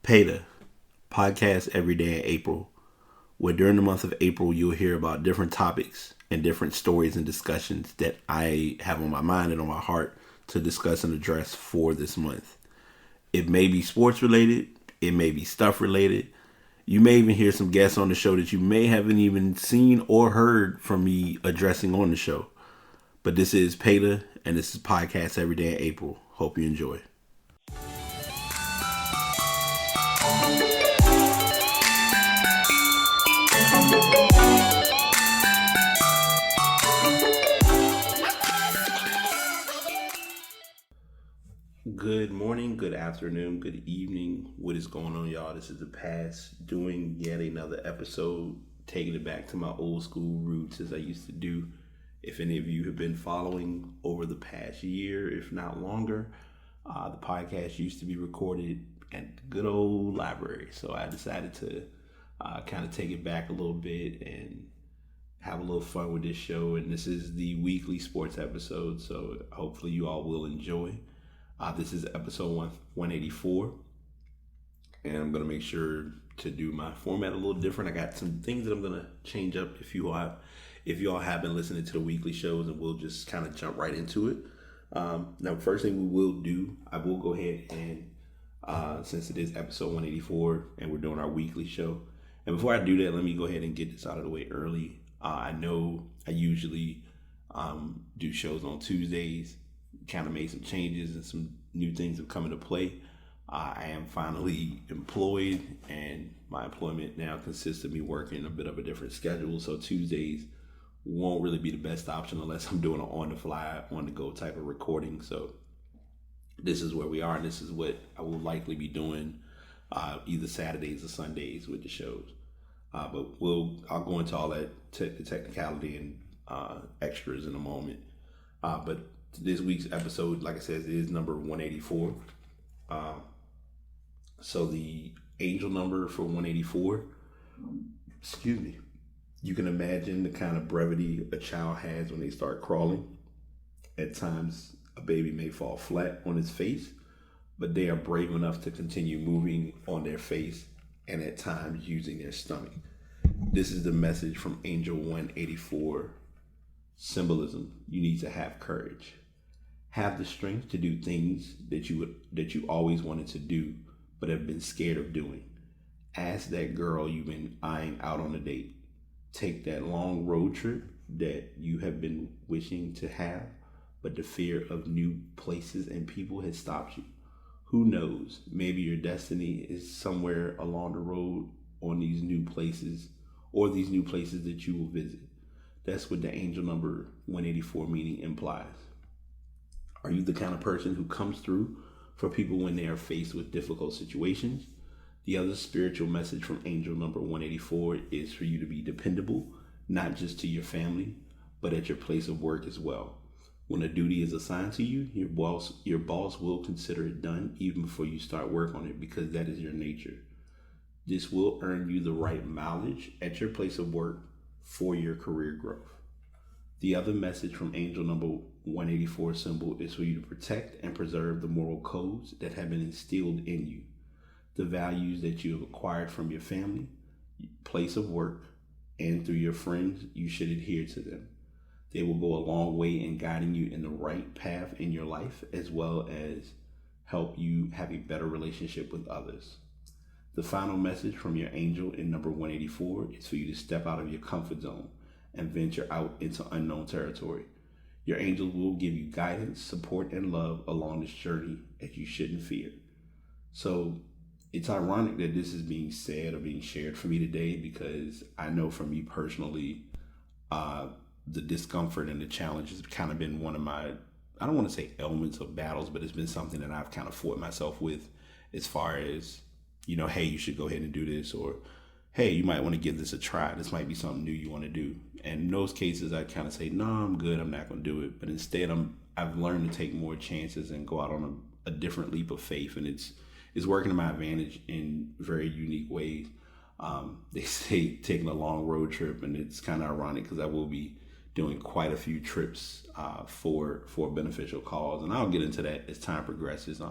PETA, podcast every day in April, where during the month of April you'll hear about different topics and different stories and discussions that I have on my mind and on my heart to discuss and address for this month. It may be sports related, it may be stuff related. You may even hear some guests on the show that you may haven't even seen or heard from me addressing on the show. But this is PETA, and this is Podcast Every Day in April. Hope you enjoy. Good morning, good afternoon, good evening. What is going on, y'all? This is the Past doing yet another episode, taking it back to my old school roots as I used to do. If any of you have been following over the past year, if not longer, the podcast used to be recorded at the good old library. So I decided to kind of take it back a little bit and have a little fun with this show. And this is the weekly sports episode, so hopefully you all will enjoy. This is episode 184, and I'm going to make sure to do my format a little different. I got some things that I'm going to change up if you all have been listening to the weekly shows, and we'll just kind of jump right into it. Now, first thing we will do, I will go ahead and, since it is episode 184 and we're doing our weekly show, and before I do that, let me go ahead and get this out of the way early. I know I usually do shows on Tuesdays. Kind of made some changes and some new things have come into play. I am finally employed, and my employment now consists of me working a bit of a different schedule. So Tuesdays won't really be the best option unless I'm doing an on-the-fly, on-the-go type of recording. So this is where we are, and this is what I will likely be doing either Saturdays or Sundays with the shows. But I'll go into all that technicality and extras in a moment. But this week's episode, like I said, is number 184. So the angel number for 184, you can imagine the kind of brevity a child has when they start crawling. At times, a baby may fall flat on its face, but they are brave enough to continue moving on their face and at times using their stomach. This is the message from Angel 184. Symbolism: you need to have courage. Have the strength to do things that you always wanted to do but have been scared of doing. Ask that girl you've been eyeing out on a date. Take that long road trip that you have been wishing to have, but the fear of new places and people has stopped you. Who knows? Maybe your destiny is somewhere along the road on these new places, or these new places that you will visit. That's what the angel number 184 meaning implies. Are you the kind of person who comes through for people when they are faced with difficult situations? The other spiritual message from angel number 184 is for you to be dependable, not just to your family, but at your place of work as well. When a duty is assigned to you, your boss will consider it done even before you start work on it, because that is your nature. This will earn you the right mileage at your place of work for your career growth. The other message from angel number 184 symbol is for you to protect and preserve the moral codes that have been instilled in you. The values that you have acquired from your family, place of work, and through your friends, you should adhere to them. They will go a long way in guiding you in the right path in your life, as well as help you have a better relationship with others. The final message from your angel in number 184 is for you to step out of your comfort zone and venture out into unknown territory. Your angels will give you guidance, support, and love along this journey that you shouldn't fear. So it's ironic that this is being said or being shared for me today, because I know for me personally, the discomfort and the challenge has kind of been one of my, I don't want to say ailments or battles, but it's been something that I've kind of fought myself with, as far as, hey, you should go ahead and do this, or hey, you might want to give this a try. This might be something new you want to do. And in those cases, I kind of say, no, I'm good. I'm not going to do it. But instead, I've learned to take more chances and go out on a different leap of faith. And it's working to my advantage in very unique ways. They say taking a long road trip, and it's kind of ironic because I will be doing quite a few trips for a beneficial cause. And I'll get into that as time progresses.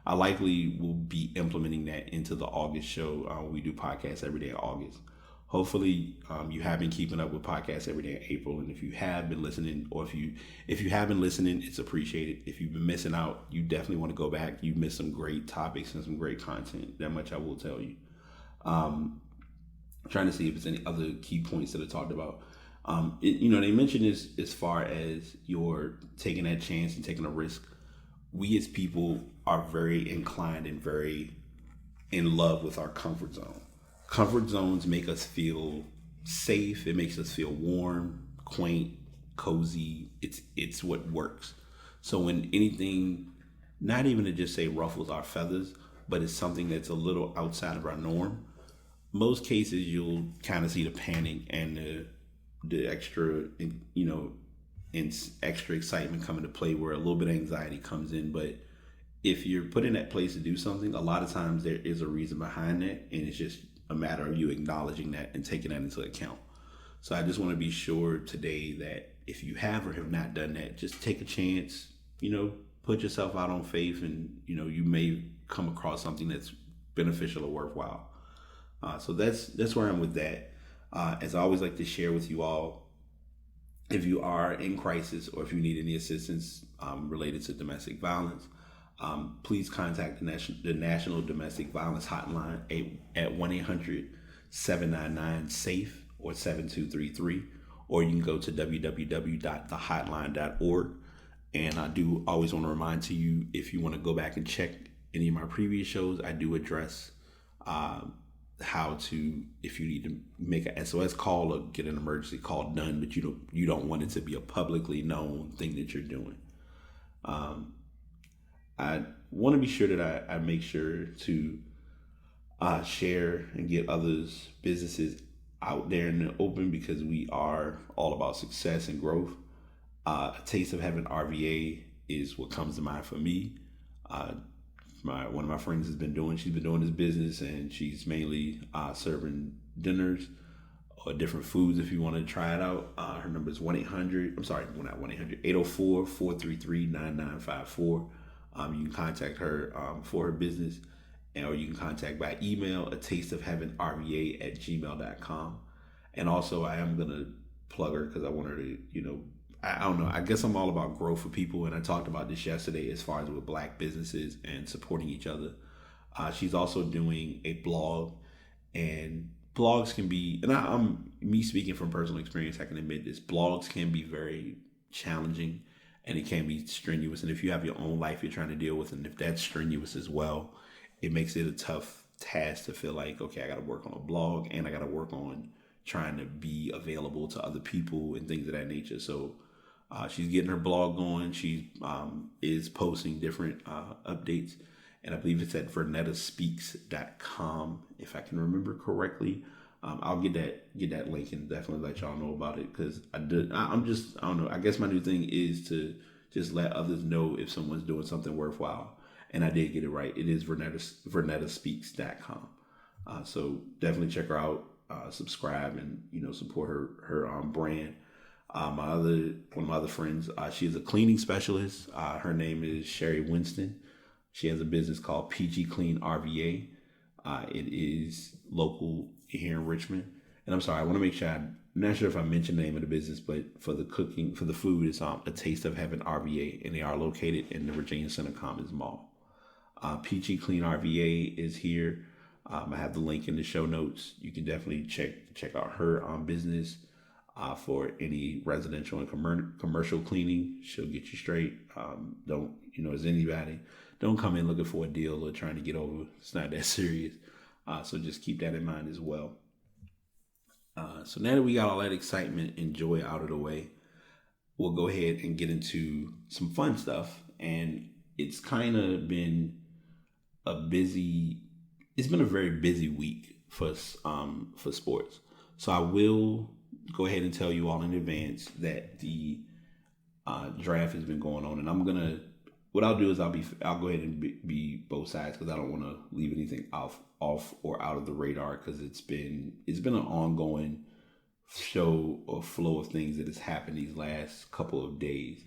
I likely will be implementing that into the August show. We do podcasts every day in August. Hopefully, you have been keeping up with podcasts every day in April, and if you have been listening, or if you have been listening, it's appreciated. If you've been missing out, you definitely want to go back. You missed some great topics and some great content. That much I will tell you. Trying to see if there's any other key points that are talked about. They mentioned this as far as you're taking that chance and taking a risk. We as people are very inclined and very in love with our comfort zone. Comfort zones make us feel safe. It makes us feel warm, quaint, cozy. It's what works. So when anything, not even to just say ruffles our feathers, but it's something that's a little outside of our norm, most cases you'll kind of see the panic and the extra, and extra excitement come into play, where a little bit of anxiety comes in. But if you're put in that place to do something, a lot of times there is a reason behind that, and it's just a matter of you acknowledging that and taking that into account. So I just want to be sure today that if you have or have not done that, just take a chance, put yourself out on faith, and you may come across something that's beneficial or worthwhile. So that's where I'm with that. As I always like to share with you all, if you are in crisis or if you need any assistance related to domestic violence, please contact the National Domestic Violence Hotline at 1-800-799-SAFE or 7233, or you can go to www.thehotline.org. And I do always want to remind to you, if you want to go back and check any of my previous shows, I do address how to, if you need to make an SOS call or get an emergency call done, but you don't want it to be a publicly known thing that you're doing. I want to be sure that I make sure to share and get others' businesses out there in the open, because we are all about success and growth. A Taste of Heaven RVA is what comes to mind for me. One of my friends she's been doing this business, and she's mainly serving dinners or different foods if you want to try it out. Her number is 800-433-9954. You can contact her for her business, or you can contact by email atasteofheavenrva@gmail.com. And also, I am going to plug her because I want her to, I don't know. I guess I'm all about growth for people, and I talked about this yesterday as far as with Black businesses and supporting each other. She's also doing a blog, and blogs can be, and I'm me speaking from personal experience, I can admit this, blogs can be very challenging, and it can be strenuous. And if you have your own life you're trying to deal with, and if that's strenuous as well, it makes it a tough task to feel like, okay, I got to work on a blog, and I got to work on trying to be available to other people and things of that nature. So she's getting her blog going. She is posting different updates, and I believe it's at VernetaSpeaks.com, if I can remember correctly. I'll get that link and definitely let y'all know about it, because I don't know. I guess my new thing is to just let others know if someone's doing something worthwhile. And I did get it right. It is VernetaSpeaks.com. So definitely check her out, subscribe, and support her brand. One of my other friends, she is a cleaning specialist. Her name is Sherry Winston. She has a business called PG Clean RVA. It is local here in Richmond. And I'm sorry, I want to make sure, I'm not sure if I mentioned the name of the business, but for the food, it's A Taste of Heaven RVA, and they are located in the Virginia Center Commons Mall. PG Clean RVA is here. I have the link in the show notes. You can definitely check out her business for any residential and commercial cleaning. She'll get you straight. As anybody, don't come in looking for a deal or trying to get over. It's not that serious. So just keep that in mind as well. So now that we got all that excitement and joy out of the way, we'll go ahead and get into some fun stuff. And it's kind of been it's been a very busy week for sports. So I will go ahead and tell you all in advance that the draft has been going on, and what I'll do is I'll go ahead and be both sides, because I don't want to leave anything off or out of the radar, because it's been an ongoing show or flow of things that has happened these last couple of days.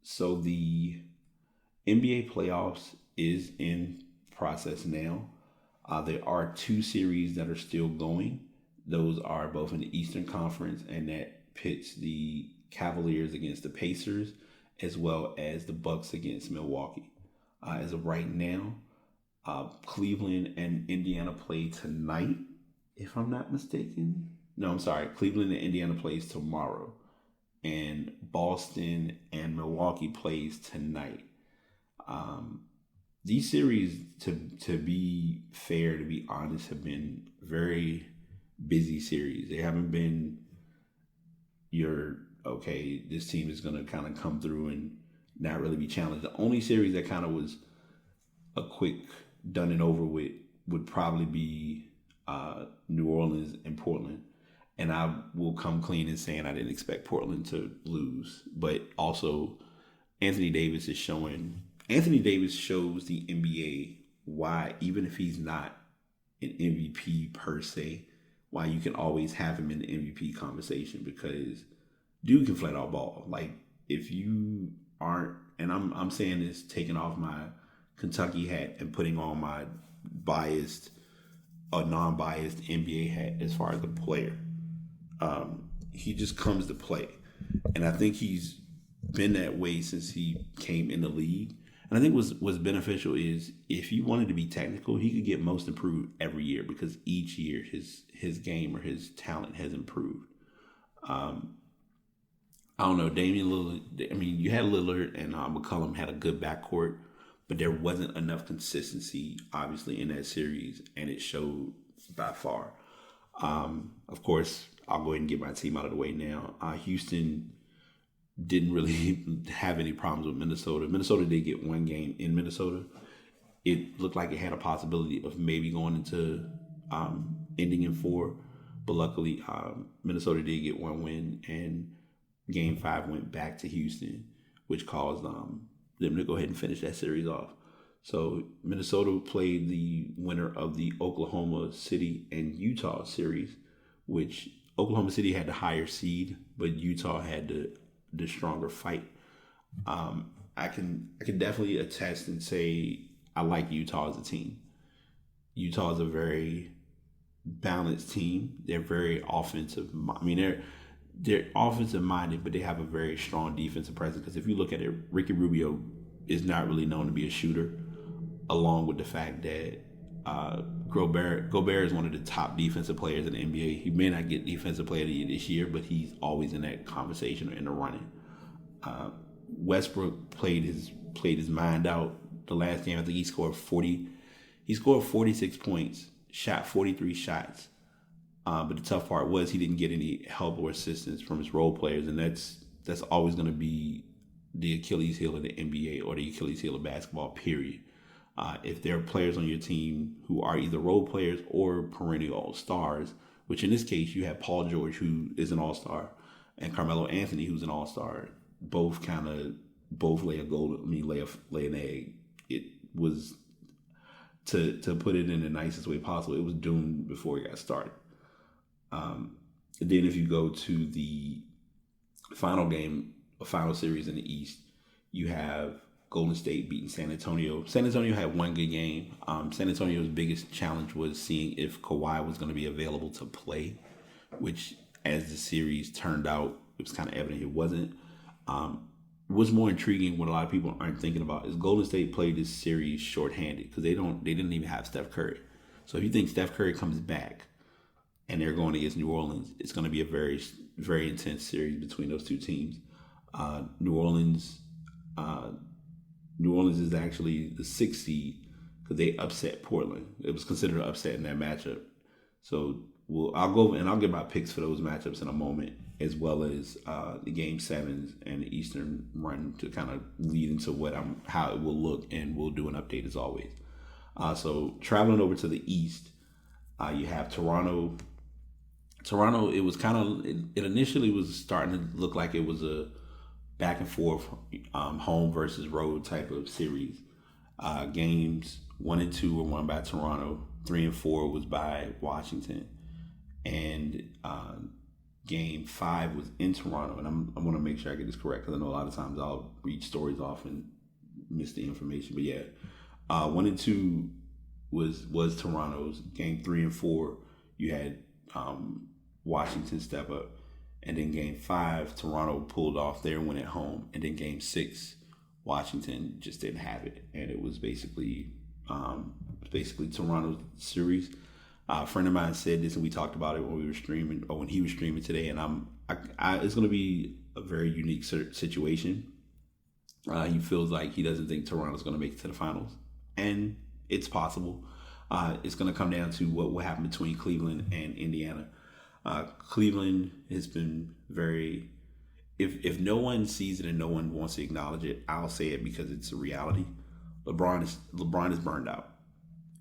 So the NBA playoffs is in process now. There are two series that are still going. Those are both in the Eastern Conference, and that pits the Cavaliers against the Pacers, as well as the Bucks against Milwaukee. As of right now, Cleveland and Indiana play tonight, if I'm not mistaken. No, I'm sorry. Cleveland and Indiana plays tomorrow, and Boston and Milwaukee plays tonight. These series, to be fair, to be honest, have been very busy series. They haven't been okay, this team is going to kind of come through and not really be challenged. The only series that kind of was a quick done and over with would probably be New Orleans and Portland. And I will come clean in saying I didn't expect Portland to lose. But also, Anthony Davis shows the NBA why, even if he's not an MVP per se, why you can always have him in the MVP conversation, because dude can flat out ball. Like, if you aren't, and I'm saying this taking off my Kentucky hat and putting on my non-biased NBA hat as far as the player. He just comes to play. And I think he's been that way since he came in the league. And I think what's beneficial is, if you wanted to be technical, he could get most improved every year, because each year his game or his talent has improved. I don't know, Damian Lillard, I mean, you had Lillard and McCollum had a good backcourt, but there wasn't enough consistency, obviously, in that series, and it showed by far. Of course, I'll go ahead and get my team out of the way now. Houston didn't really have any problems with Minnesota. Minnesota did get one game in Minnesota. It looked like it had a possibility of maybe going into ending in 4, but luckily Minnesota did get one win, and Game 5 went back to Houston, which caused them to go ahead and finish that series off. So Minnesota played the winner of the Oklahoma City and Utah series, which Oklahoma City had the higher seed, but Utah had the stronger fight. I can definitely attest and say I like Utah as a team. Utah is a very balanced team. They're very offensive. I mean, they're offensive minded, but they have a very strong defensive presence. Because if you look at it, Ricky Rubio is not really known to be a shooter, along with the fact that Gobert is one of the top defensive players in the NBA. He may not get defensive player of the year this year, but he's always in that conversation or in the running. Westbrook played his mind out. The last game, I think he scored 40. He scored 46 points, shot 43 shots. But the tough part was he didn't get any help or assistance from his role players, and that's always going to be the Achilles heel of the NBA, or the Achilles heel of basketball, period. If there are players on your team who are either role players or perennial stars, which in this case you have Paul George, who is an all-star, and Carmelo Anthony, who's an all-star, both lay an egg. It was, to put it in the nicest way possible, it was doomed before it got started. Then if you go to the final game, a final series in the East, you have Golden State beating San Antonio. San Antonio had one good game. San Antonio's biggest challenge was seeing if Kawhi was going to be available to play, which, as the series turned out, it was kind of evident it wasn't. What's more intriguing, what a lot of people aren't thinking about, is Golden State played this series shorthanded, because they didn't even have Steph Curry. So if you think Steph Curry comes back and they're going against New Orleans, it's going to be a very, very intense series between those two teams. New Orleans is actually the 6th seed, because they upset Portland. It was considered an upset in that matchup. So I'll give my picks for those matchups in a moment, as well as the Game 7s and the Eastern run, to kind of lead into how it will look, and we'll do an update as always. So traveling over to the East, you have Toronto. Toronto, it initially was starting to look like it was a back and forth home versus road type of series. Games 1 and 2 were won by Toronto. 3 and 4 was by Washington. And Game 5 was in Toronto. And I want to make sure I get this correct, because I know a lot of times I'll read stories off and missed the information. But yeah, 1 and 2 was Toronto's. Game 3 and 4, you had Washington step up, and then Game 5, Toronto pulled off their win at home, and then Game 6, Washington just didn't have it, and it was basically Toronto's series. A friend of mine said this, and we talked about it when we were streaming, or when he was streaming today. And it's going to be a very unique situation. He feels like he doesn't think Toronto's going to make it to the finals, and it's possible. It's going to come down to what will happen between Cleveland and Indiana. Cleveland has been very. If no one sees it and no one wants to acknowledge it, I'll say it because it's a reality. LeBron is burned out.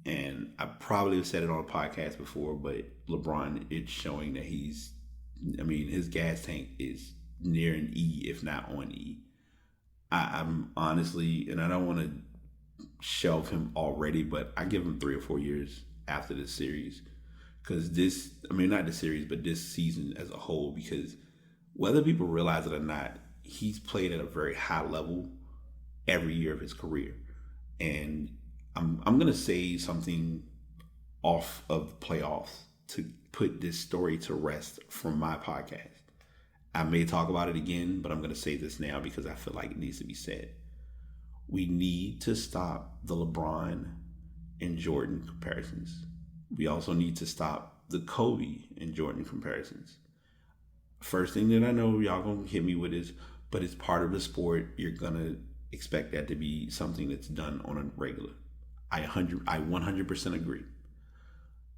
And I probably have said it on a podcast before, but LeBron, it's showing that his gas tank is near an E, if not on E. I'm honestly, and I don't want to shelve him already, but I give him 3 or 4 years after this series. Because not the series, but this season as a whole, because whether people realize it or not, he's played at a very high level every year of his career. And I'm going to say something off of the playoffs to put this story to rest from my podcast. I may talk about it again, but I'm going to say this now because I feel like it needs to be said. We need to stop the LeBron and Jordan comparisons. We also need to stop the Kobe and Jordan comparisons. First thing that I know y'all going to hit me with is, but it's part of the sport. You're going to expect that to be something that's done on a regular. I 100% agree.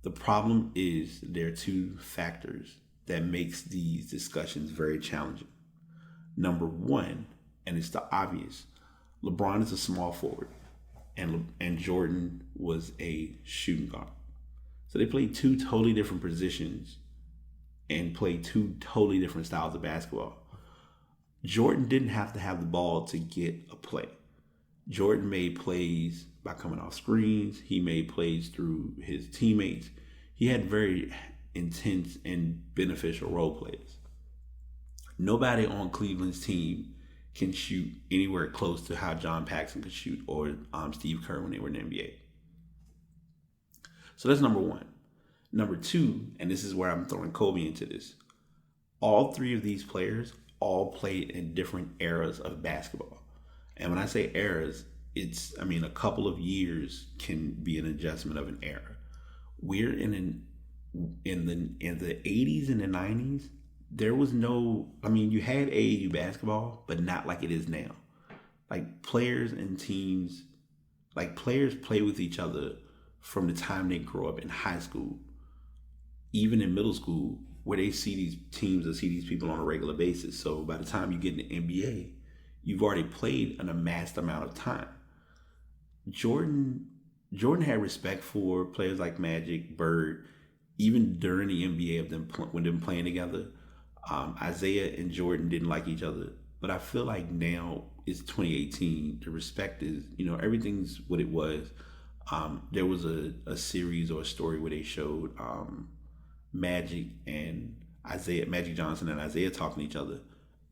The problem is there are 2 factors that makes these discussions very challenging. Number 1, and it's the obvious, LeBron is a small forward, and Jordan was a shooting guard. So they played 2 totally different positions and played 2 totally different styles of basketball. Jordan didn't have to have the ball to get a play. Jordan made plays by coming off screens. He made plays through his teammates. He had very intense and beneficial role plays. Nobody on Cleveland's team can shoot anywhere close to how John Paxson could shoot, or Steve Kerr when they were in the NBA. So that's number 1. Number 2, and this is where I'm throwing Kobe into this. All 3 of these players all played in different eras of basketball. And when I say eras, a couple of years can be an adjustment of an era. We're in the 80s and the 90s. There was no, you had AAU basketball, but not like it is now. Like players and teams, players play with each other from the time they grow up in high school, even in middle school, where they see these teams or see these people on a regular basis. So by the time you get in the NBA, you've already played an amassed amount of time. Jordan had respect for players like Magic, Bird, even during the NBA of them when them playing together. Isaiah and Jordan didn't like each other, but I feel like now it's 2018. The respect is, everything's what it was. There was a series or a story where they showed Magic Johnson and Isaiah talking to each other,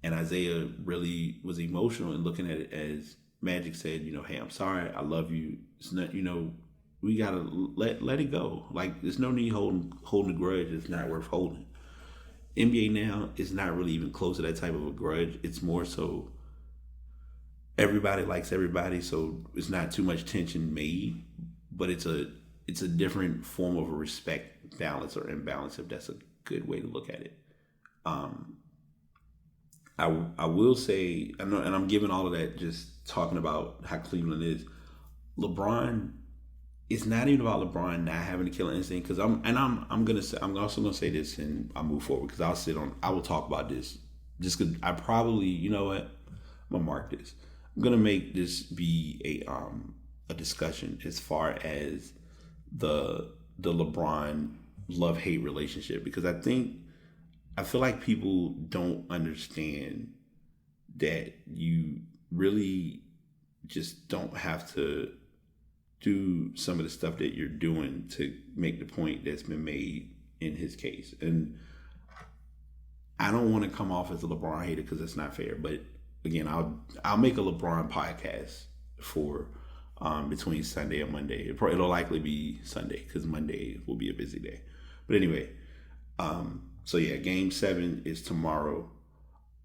and Isaiah really was emotional and looking at it as Magic said, hey, I'm sorry, I love you. It's not, we gotta let it go. Like, there's no need holding a grudge. It's not worth holding. NBA now is not really even close to that type of a grudge. It's more so everybody likes everybody, so it's not too much tension made, but it's a different form of a respect balance or imbalance, if that's a good way to look at it. I will say, and I'm giving all of that just talking about how Cleveland is. LeBron, it's not even about LeBron not having a killer instinct, because I'm also gonna say this, and I'll move forward because I will talk about this just because I probably, I'm gonna mark this. I'm gonna make this be a discussion as far as the LeBron love-hate relationship, because I feel like people don't understand that you really just don't have to do some of the stuff that you're doing to make the point that's been made in his case. And I don't want to come off as a LeBron hater because that's not fair. But again, I'll make a LeBron podcast for between Sunday and Monday. It'll likely be Sunday because Monday will be a busy day. But anyway, so yeah, Game 7 is tomorrow.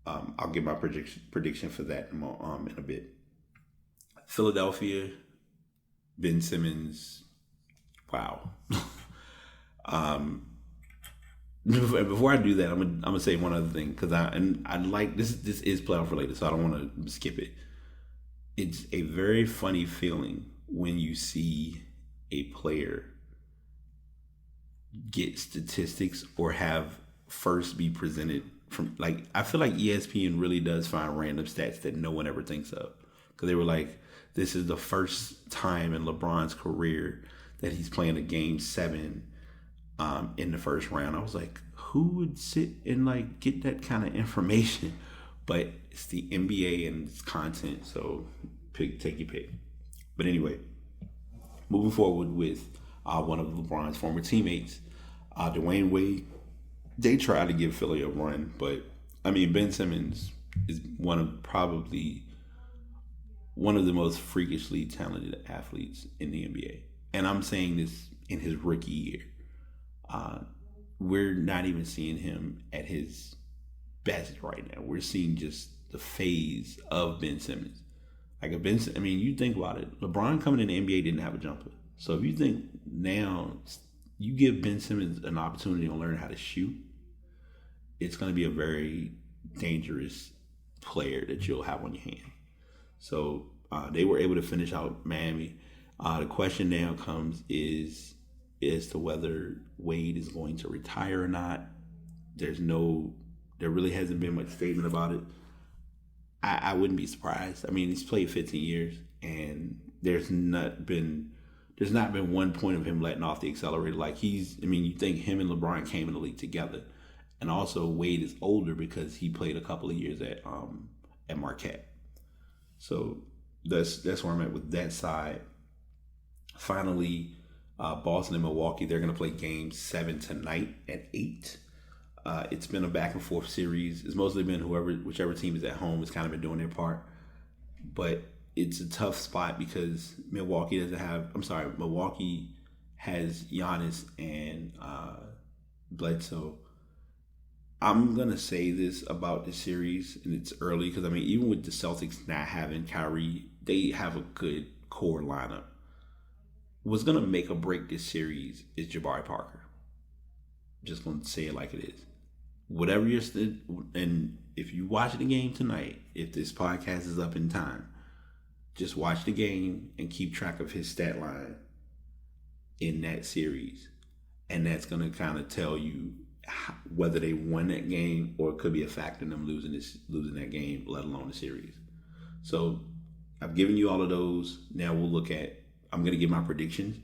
I'll give my prediction for that in a bit. Philadelphia, Ben Simmons. Wow. Before I do that, I'm gonna say one other thing because I like this. This is playoff related, so I don't want to skip it. It's a very funny feeling when you see a player get statistics or have first be presented from, like, I feel like ESPN really does find random stats that no one ever thinks of, because they were like, this is the first time in LeBron's career that he's playing a Game 7 in the first round. I was like, who would sit and like get that kind of information? But it's the NBA and it's content, so take your pick. But anyway, moving forward with one of LeBron's former teammates, Dwayne Wade. They tried to give Philly a run, but I mean, Ben Simmons is probably one of the most freakishly talented athletes in the NBA. And I'm saying this in his rookie year. We're not even seeing him at his best right now. We're seeing just the phase of Ben Simmons. Like you think about it. LeBron coming in the NBA didn't have a jumper. So if you think now you give Ben Simmons an opportunity to learn how to shoot, it's going to be a very dangerous player that you'll have on your hand. So they were able to finish out Miami. The question now comes is as to whether Wade is going to retire or not. There really hasn't been much statement about it. I wouldn't be surprised. I mean, he's played 15 years, and there's not been one point of him letting off the accelerator. Like you think him and LeBron came in the league together, and also Wade is older because he played a couple of years at Marquette. So that's where I'm at with that side. Finally, Boston and Milwaukee, they're going to play Game 7 tonight at 8. It's been a back and forth series. It's mostly been whichever team is at home has kind of been doing their part. But it's a tough spot because Milwaukee has Giannis and Bledsoe. I'm going to say this about the series, and it's early because, even with the Celtics not having Kyrie, they have a good core lineup. What's going to make or break this series is Jabari Parker. I'm just going to say it like it is. Whatever and if you watch the game tonight, if this podcast is up in time, just watch the game and keep track of his stat line in that series. And that's going to kind of tell you whether they won that game or it could be a factor in them losing that game, let alone the series. So I've given you all of those. Now I'm going to give my predictions.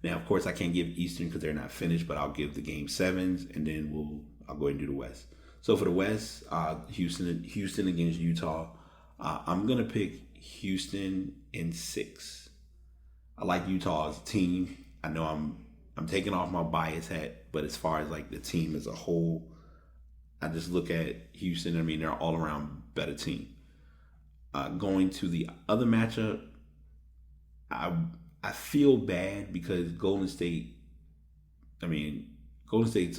Now, of course, I can't give Eastern because they're not finished, but I'll give the Game 7s, and then I'll go ahead and do the West. So for the West, Houston against Utah. I'm going to pick Houston in 6. I like Utah as a team. I know I'm taking off my bias hat, but as far as like the team as a whole, I just look at Houston. They're all around better team. Going to the other matchup, I feel bad because Golden State's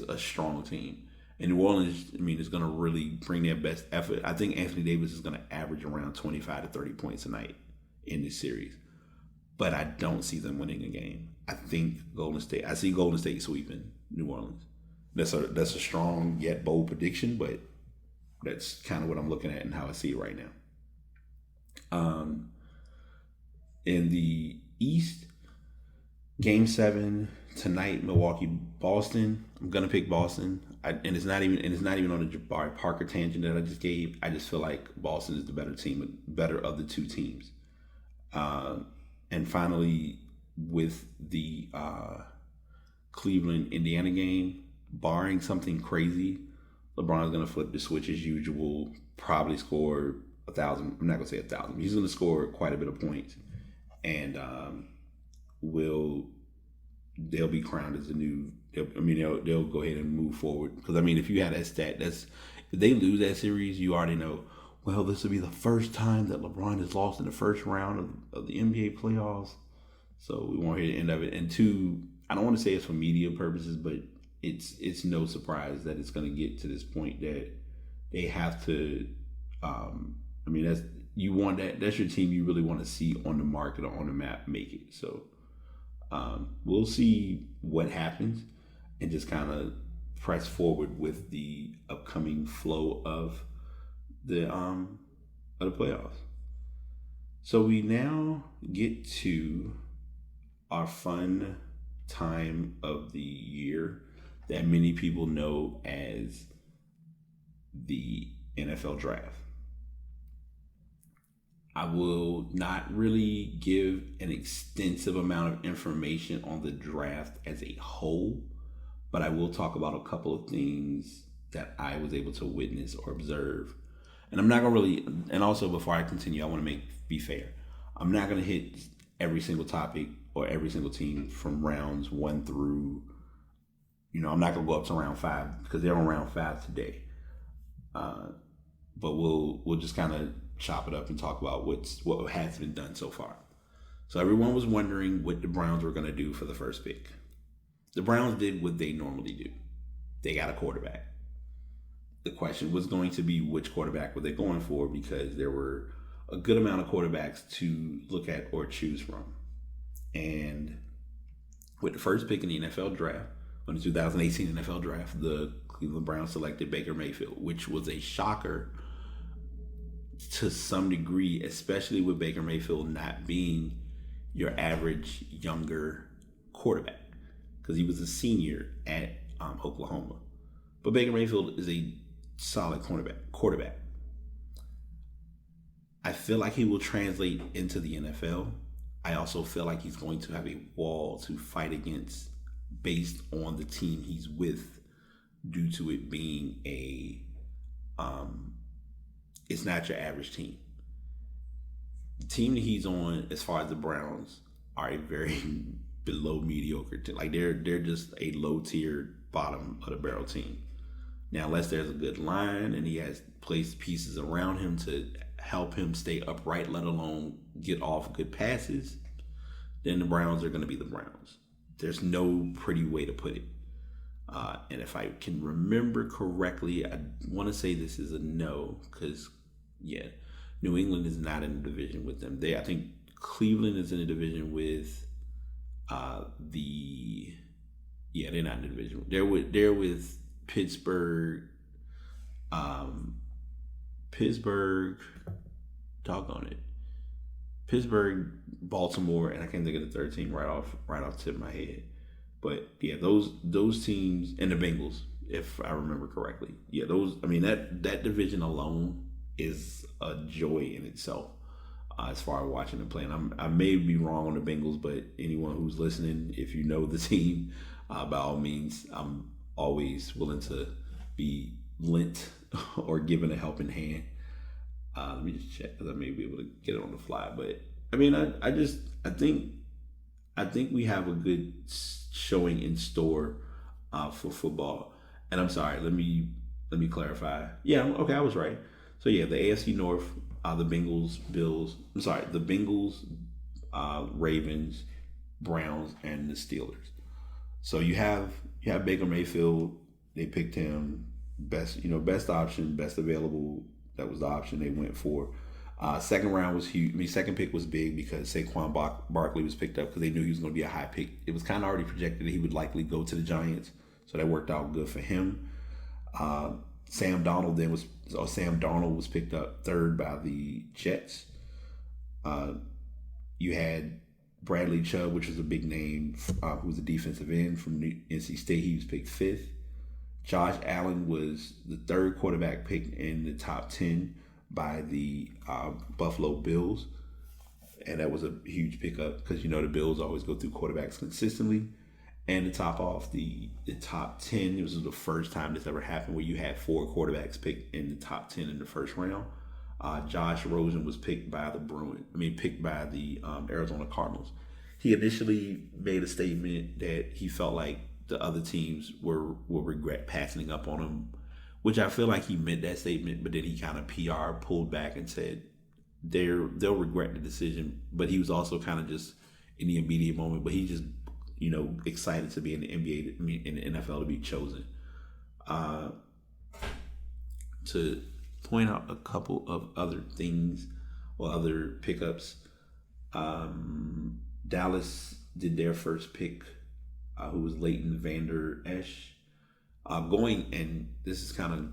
a strong team. And New Orleans, is going to really bring their best effort. I think Anthony Davis is going to average around 25 to 30 points a night in this series. But I don't see them winning a game. I see Golden State sweeping New Orleans. That's a strong yet bold prediction, but that's kind of what I'm looking at and how I see it right now. In the East, Game 7 tonight, Milwaukee, Boston. I'm gonna pick Boston, and it's not even on the Jabari Parker tangent that I just gave. I just feel like Boston is the better team, better of the two teams. And finally, with the Cleveland Indiana game, barring something crazy, LeBron's gonna flip the switch as usual. Probably score 1,000. I'm not gonna say 1,000. He's gonna score quite a bit of points, and they'll be crowned as the new. They'll go ahead and move forward because if you had that stat, if they lose that series, you already know well, this will be the first time that LeBron has lost in the first round of the NBA playoffs. So we won't hear the end of it. And two, I don't want to say it's for media purposes, but it's no surprise that it's going to get to this point that they have to. That's your team you really want to see on the market or on the map make it. So we'll see what happens and just kind of press forward with the upcoming flow of the playoffs. So we now get to our fun time of the year that many people know as the NFL draft. I will not really give an extensive amount of information on the draft as a whole, but I will talk about a couple of things that I was able to witness or observe. And I'm not going to really, and also before I continue, I want to be fair. I'm not going to hit every single topic or every single team from rounds 1 through, I'm not going to go up to round 5 because they're on round 5 today. But we'll just kind of chop it up and talk about what has been done so far. So everyone was wondering what the Browns were going to do for the first pick. The Browns did what they normally do. They got a quarterback. The question was going to be which quarterback were they going for, because there were a good amount of quarterbacks to look at or choose from. And with the first pick in the NFL draft, on the 2018 NFL draft, the Cleveland Browns selected Baker Mayfield, which was a shocker to some degree, especially with Baker Mayfield not being your average younger quarterback, because he was a senior at Oklahoma. But Baker Mayfield is a solid quarterback. I feel like he will translate into the NFL. I also feel like he's going to have a wall to fight against based on the team he's with, due to it being it's not your average team. The team that he's on, as far as the Browns, are a very below mediocre team. Like they're just a low tier, bottom of the barrel team. Now, unless there's a good line and he has placed pieces around him to help him stay upright, let alone get off good passes, then the Browns are going to be the Browns. There's no pretty way to put it. And if I can remember correctly, I want to say this is a no, because, New England is not in a division with them. I think Cleveland is in a division with they're not in a division. They're with Pittsburgh, doggone it. Pittsburgh, Baltimore, and I can't think of the third team right off the tip of my head. But those teams, and the Bengals, if I remember correctly. That division alone is a joy in itself, as far as watching them play. And I may be wrong on the Bengals, but anyone who's listening, if you know the team, by all means, I'm always willing to be lent or given a helping hand. Let me just check, because I may be able to get it on the fly. But I think we have a good showing in store for football. And I'm sorry, let me clarify. Yeah, okay, I was right. So the AFC North, the Bengals, Ravens, Browns, and the Steelers. So you have Baker Mayfield. They picked him best option, best available. That was the option they went for. Second round was huge. Second pick was big because Saquon Barkley was picked up, because they knew he was going to be a high pick. It was kind of already projected that he would likely go to the Giants, so that worked out good for him. Sam Darnold was picked up third by the Jets. You had Bradley Chubb, which was a big name, who was a defensive end from NC State. He was picked fifth. Josh Allen was the third quarterback picked in the top 10 by the Buffalo Bills. And that was a huge pickup, because the Bills always go through quarterbacks consistently. And to top off the top 10, it was the first time this ever happened where you had 4 quarterbacks picked in the top 10 in the first round. Josh Rosen was picked by the Arizona Cardinals. He initially made a statement that he felt like the other teams will regret passing up on him which I feel like he meant that statement, but then he kind of PR pulled back and said they'll regret the decision. But he was also kind of just in the immediate moment, but he just, excited to be in the NBA, in the NFL, to be chosen. To point out a couple of other things or other pickups, Dallas did their first pick, who was Leighton Vander Esch. And this is kind of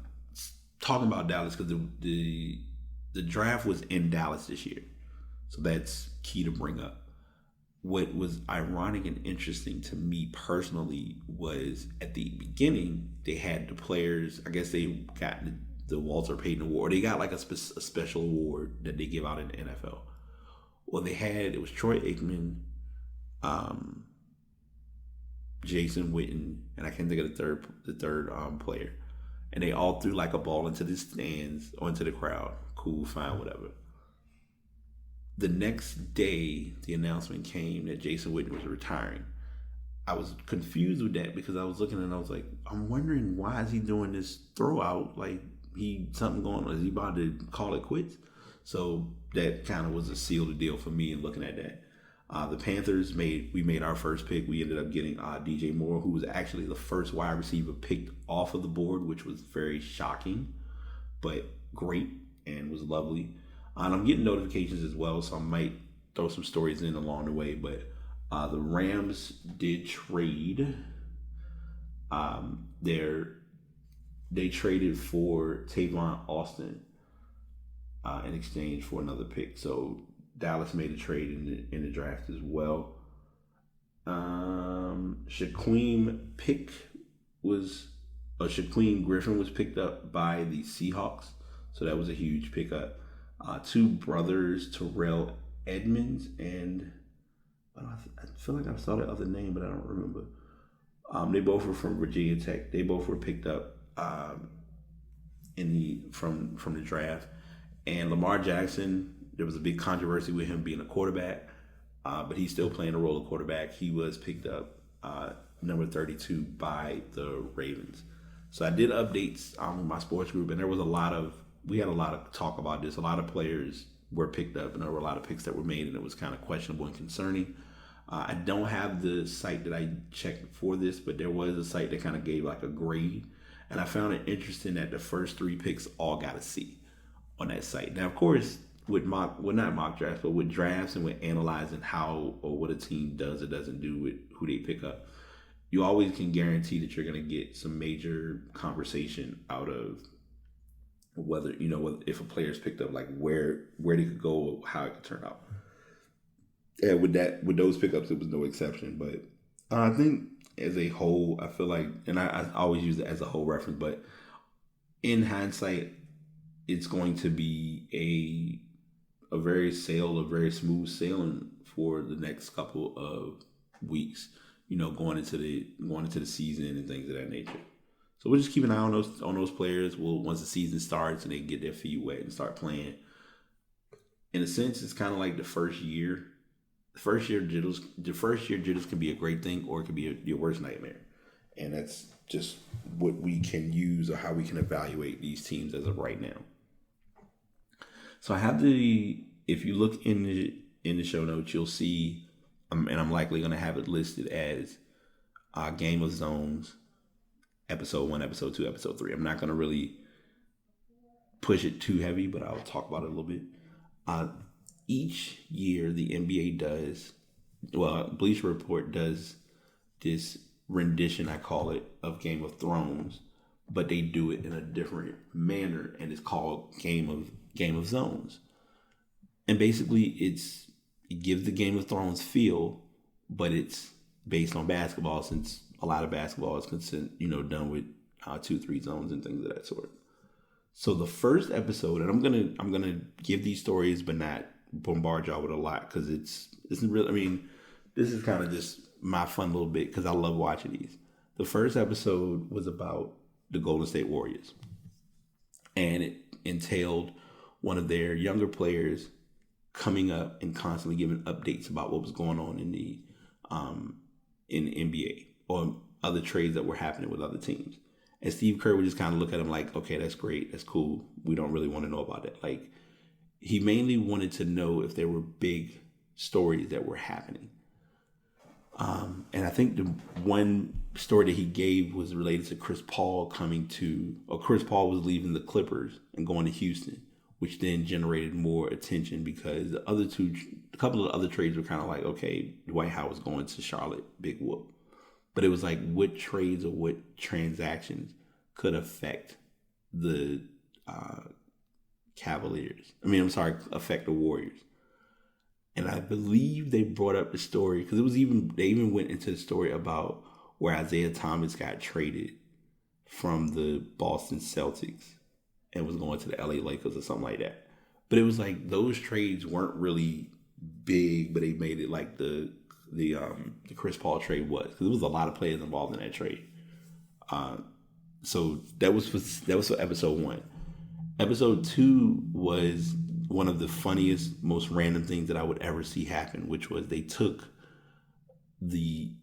talking about Dallas because the draft was in Dallas this year, so that's key to bring up. What was ironic and interesting to me personally was at the beginning they had the players. I guess they got the Walter Payton Award. They got like a special award that they give out in the NFL. Well, it was Troy Aikman, Jason Witten, and I can't think of the third player. And they all threw like a ball into the stands or into the crowd. Cool, fine, whatever. The next day, the announcement came that Jason Witten was retiring. I was confused with that because I was looking and I was like, I'm wondering, why is he doing this throwout? Like, something going on. Is he about to call it quits? So that kind of was a seal the deal for me in looking at that. The Panthers made our first pick. We ended up getting DJ Moore, who was actually the first wide receiver picked off of the board, which was very shocking, but great and was lovely. And I'm getting notifications as well, so I might throw some stories in along the way. But the Rams did trade. They traded for Tavon Austin in exchange for another pick. So Dallas made a trade in the draft as well. Shaquem Griffin was picked up by the Seahawks, so that was a huge pickup. Two brothers, Terrell Edmonds and I feel like I saw the other name, but I don't remember. They both were from Virginia Tech. They both were picked up from the draft. And Lamar Jackson, there was a big controversy with him being a quarterback, but he's still playing the role of quarterback. He was picked up number 32 by the Ravens. So I did updates with my sports group, and we had a lot of talk about this. A lot of players were picked up, and there were a lot of picks that were made, and it was kind of questionable and concerning. I don't have the site that I checked for this, but there was a site that kind of gave like a grade, and I found it interesting that the first three picks all got a C on that site. Now, of course, with not mock drafts, but with drafts and with analyzing how or what a team does or doesn't do with who they pick up, you always can guarantee that you're going to get some major conversation out of whether if a player's picked up, like where they could go, how it could turn out. And with those pickups, it was no exception. But I think as a whole, I feel like, and I always use it as a whole reference, but in hindsight, it's going to be a very smooth sailing for the next couple of weeks. Going into the season and things of that nature. So we'll just keep an eye on those players. Once the season starts and they get their feet wet and start playing. In a sense, it's kind of like the first year. The first year jitters can be a great thing, or it can be your worst nightmare. And that's just what we can use or how we can evaluate these teams as of right now. So I have if you look in the show notes, you'll see, and I'm likely going to have it listed as Game of Zones, episode 1, episode 2, episode 3. I'm not going to really push it too heavy, but I'll talk about it a little bit. Each year the NBA Bleacher Report does this rendition, I call it, of Game of Thrones, but they do it in a different manner, and it's called Game of Zones. And basically it gives the Game of Thrones feel, but it's based on basketball, since a lot of basketball is done with 2-3 zones and things of that sort. So the first episode, and I'm gonna give these stories, but not bombard y'all with a lot, because it's really, I mean, this is kind of just my fun little bit because I love watching these. The first episode was about the Golden State Warriors, and it entailed one of their younger players coming up and constantly giving updates about what was going on in the NBA or other trades that were happening with other teams. And Steve Kerr would just kind of look at him like, okay, that's great. That's cool. We don't really want to know about that. Like, he mainly wanted to know if there were big stories that were happening. And I think the one story that he gave was related to Chris Paul Chris Paul was leaving the Clippers and going to Houston, which then generated more attention because a couple of the other trades were kind of like, okay, Dwight Howard's going to Charlotte, big whoop. But it was like, what trades or what transactions could affect the affect the Warriors. And I believe they brought up the story because they even went into the story about where Isaiah Thomas got traded from the Boston Celtics and was going to the LA Lakers or something like that. But it was like those trades weren't really big, but they made it like the Chris Paul trade was, because there was a lot of players involved in that trade. So that was for episode 1. Episode 2 was one of the funniest, most random things that I would ever see happen, which was they took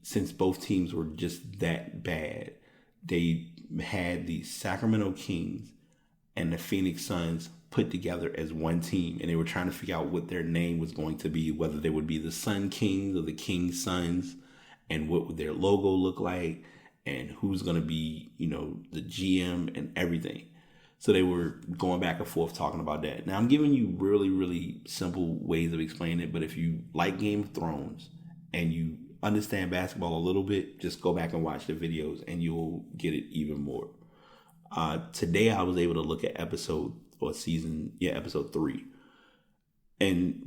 since both teams were just that bad, they had the Sacramento Kings and the Phoenix Suns put together as one team, and they were trying to figure out what their name was going to be, whether they would be the Sun Kings or the King Suns, and what would their logo look like, and who's going to be, the GM and everything. So they were going back and forth talking about that. Now, I'm giving you really, really simple ways of explaining it, but if you like Game of Thrones and you understand basketball a little bit, just go back and watch the videos and you'll get it even more. Today, I was able to look at episode 3. And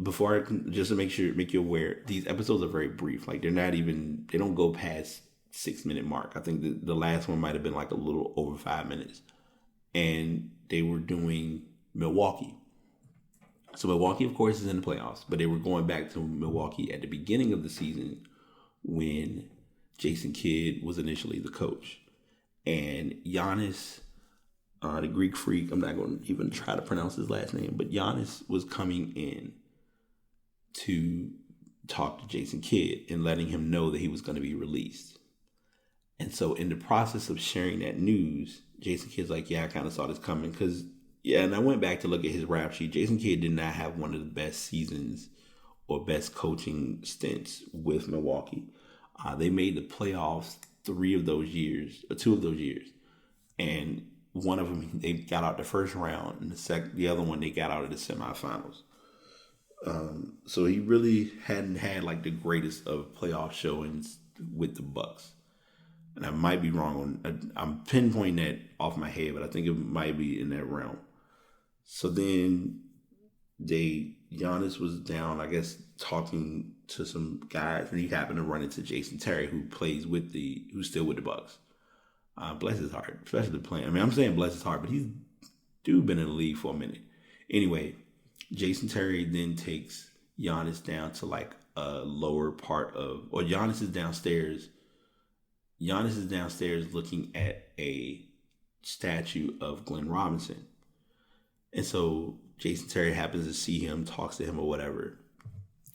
just to make you aware, these episodes are very brief. Like, they don't go past 6-minute mark. I think the last one might have been like a little over 5 minutes. And they were doing Milwaukee. So Milwaukee, of course, is in the playoffs, but they were going back to Milwaukee at the beginning of the season when Jason Kidd was initially the coach. And Giannis, the Greek freak, I'm not going to even try to pronounce his last name, but Giannis was coming in to talk to Jason Kidd and letting him know that he was going to be released. And so in the process of sharing that news, Jason Kidd's like, yeah, I kind of saw this coming. And I went back to look at his rap sheet. Jason Kidd did not have one of the best seasons or best coaching stints with Milwaukee. They made the playoffs 2 of those years. And one of them, they got out the first round. And the other one, they got out of the semifinals. So he really hadn't had like the greatest of playoff showings with the Bucks. And I might be wrong I'm pinpointing that off my head, but I think it might be in that realm. So then Giannis was down, I guess, talking to some guys, and he happened to run into Jason Terry, who's still with the Bucks. Bless his heart, especially playing. I mean, I'm saying bless his heart, but he's been in the league for a minute. Anyway, Jason Terry then takes Giannis down to like a lower part or Giannis is downstairs. Giannis is downstairs looking at a statue of Glenn Robinson. And so Jason Terry happens to see him, talks to him or whatever.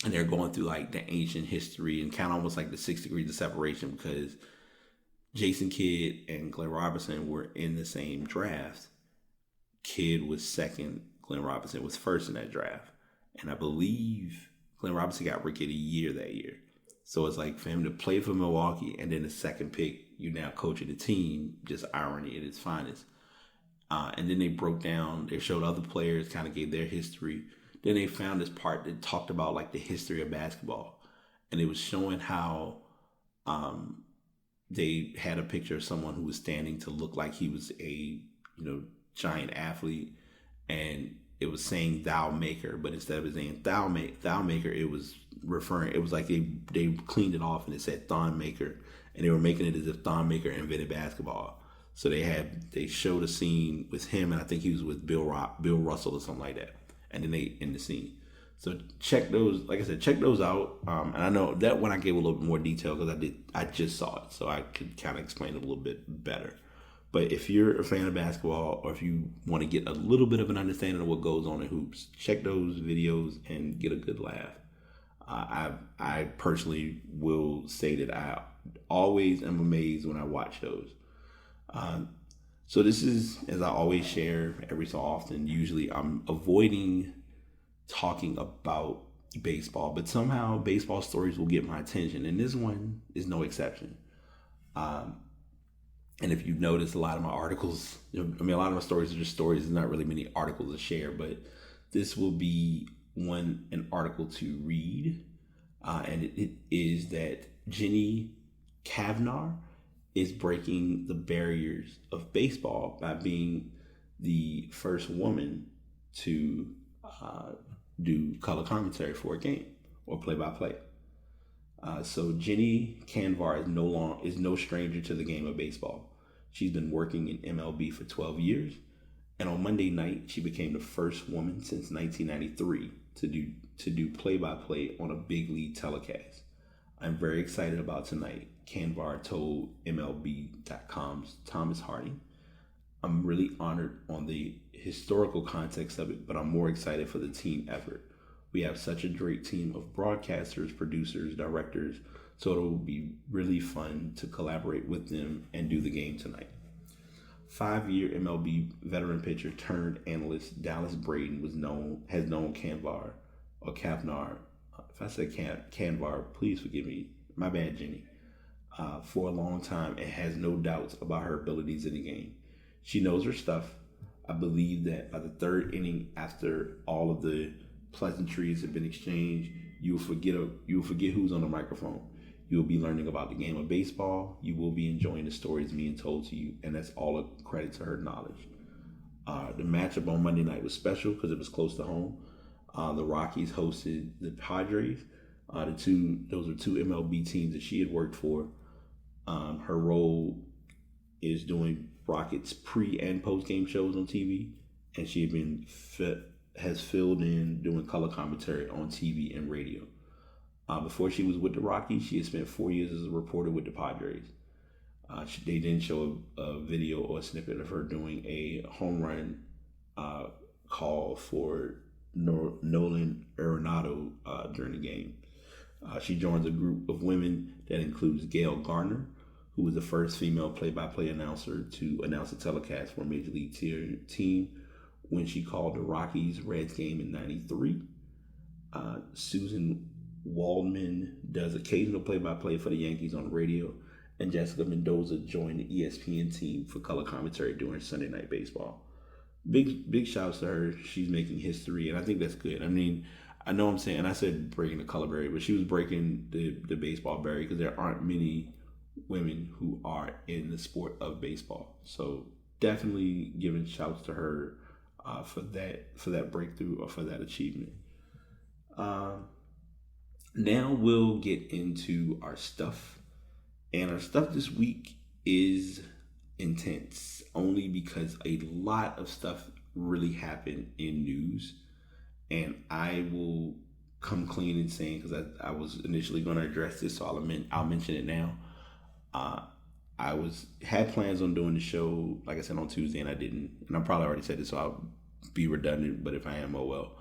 And they're going through like the ancient history and kind of almost like the 6 degrees of separation, because Jason Kidd and Glenn Robinson were in the same draft. Kidd was second, Glenn Robinson was first in that draft. And I believe Glenn Robinson got Rookie of the Year that year. So it's like for him to play for Milwaukee and then the second pick, you now coaching the team, just irony at its finest. And then they showed other players, kind of gave their history. Then they found this part that talked about like the history of basketball. And it was showing how they had a picture of someone who was standing to look like he was a, giant athlete. And it was saying thou maker, but instead of it saying thou maker, it was like they cleaned it off and it said Thon Maker, and they were making it as if Thon Maker invented basketball. So they showed a scene with him, and I think he was with Bill Russell or something like that, and then they end the scene. So check those, like I said, check those out. And I know that one I gave a little bit more detail because I just saw it, so I could kind of explain it a little bit better. But if you're a fan of basketball, or if you want to get a little bit of an understanding of what goes on in hoops, check those videos and get a good laugh. I personally will say that I always am amazed when I watch those. So this is, as I always share every so often, usually I'm avoiding talking about baseball, but somehow baseball stories will get my attention, and this one is no exception. Um, and if you've noticed, a lot of my articles, a lot of my stories are just stories. There's not really many articles to share, but this will be an article to read, and it is that Jenny Kavnar is breaking the barriers of baseball by being the first woman to uh, do color commentary for a game or play-by-play. So Jenny Canvar is no stranger to the game of baseball. She's been working in MLB for 12 years, and on Monday night she became the first woman since 1993 to do play-by-play on a big league telecast. I'm very excited about tonight, Canvar told MLB.com's Thomas Harding. I'm really honored on the historical context of it, but I'm more excited for the team effort. We have such a great team of broadcasters, producers, directors, so it will be really fun to collaborate with them and do the game tonight. 5-year MLB veteran pitcher turned analyst Dallas Braden has known Kavnar. If I said Canvar, please forgive me. My bad, Jenny. For a long time and has no doubts about her abilities in the game. She knows her stuff. I believe that by the third inning, after all of the pleasantries have been exchanged, you will forget who's on the microphone. You will be learning about the game of baseball. You will be enjoying the stories being told to you, and that's all a credit to her knowledge. The matchup on Monday night was special because it was close to home. The Rockies hosted the Padres. Those are two MLB teams that she had worked for. Her role is doing Rockets pre and post game shows on TV, and she has filled in doing color commentary on TV and radio. Before she was with the Rockies, she had spent 4 years as a reporter with the Padres. They didn't show a video or a snippet of her doing a home run call for Nolan Arenado during the game. She joins a group of women that includes Gail Gardner, who was the first female play-by-play announcer to announce a telecast for a major league team when she called the Rockies-Reds game in '93. Susan Waldman does occasional play-by-play for the Yankees on the radio, and Jessica Mendoza joined the ESPN team for color commentary during Sunday Night Baseball. Big shouts to her. She's making history, and I think that's good. I mean, I know I'm saying, and I said breaking the color barrier, but she was breaking the baseball barrier because there aren't many women who are in the sport of baseball. So definitely giving shouts to her for that breakthrough or for that achievement. Now we'll get into our stuff, and our stuff this week is intense only because a lot of stuff really happened in news, and I will come clean in saying, because I was initially going to address this, so I'll mention it now. I had plans on doing the show, like I said, on Tuesday, and I didn't. And I probably already said this, so I'll be redundant, but if I am, oh well.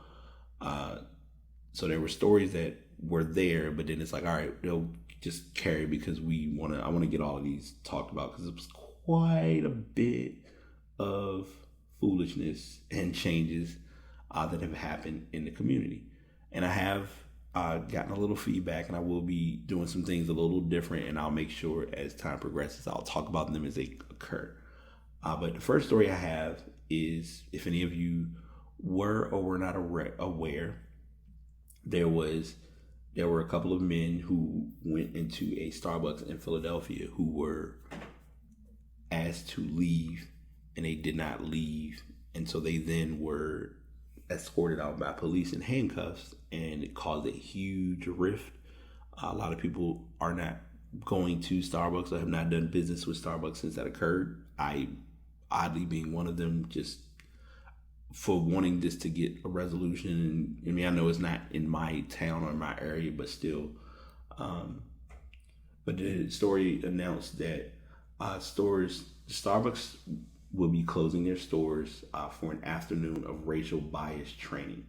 So there were stories that were there, but then it's like, all right, they'll just carry because I want to get all of these talked about because it was quite a bit of foolishness and changes that have happened in the community. And I have gotten a little feedback, and I will be doing some things a little different, and I'll make sure as time progresses, I'll talk about them as they occur. But the first story I have is, if any of you were or were not aware, there were a couple of men who went into a Starbucks in Philadelphia who were asked to leave, and they did not leave, and so they then were escorted out by police in handcuffs, and it caused a huge rift. A lot of people are not going to Starbucks or have not done business with Starbucks since that occurred. I, oddly being one of them, just for wanting this to get a resolution. And I mean, I know it's not in my town or my area, but still. But the story announced that Starbucks will be closing their stores for an afternoon of racial bias training.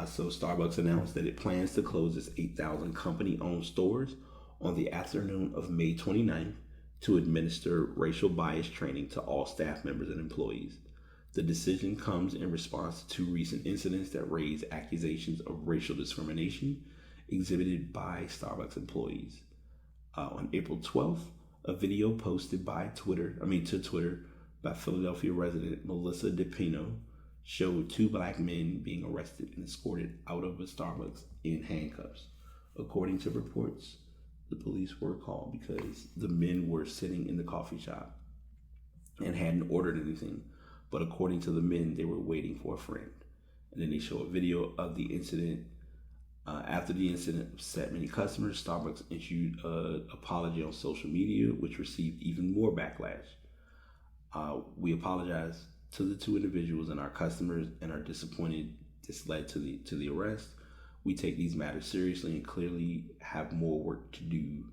So Starbucks announced that it plans to close its 8,000 company-owned stores on the afternoon of May 29th to administer racial bias training to all staff members and employees. The decision comes in response to two recent incidents that raise accusations of racial discrimination exhibited by Starbucks employees. On April 12th, a video posted to Twitter by Philadelphia resident Melissa DePino showed two black men being arrested and escorted out of a Starbucks in handcuffs. According to reports, the police were called because the men were sitting in the coffee shop and hadn't ordered anything. But according to the men, they were waiting for a friend. And then they show a video of the incident. After the incident upset many customers, Starbucks issued an apology on social media, which received even more backlash. We apologize to the two individuals and our customers and are disappointed this led to the arrest. We take these matters seriously and clearly have more work to do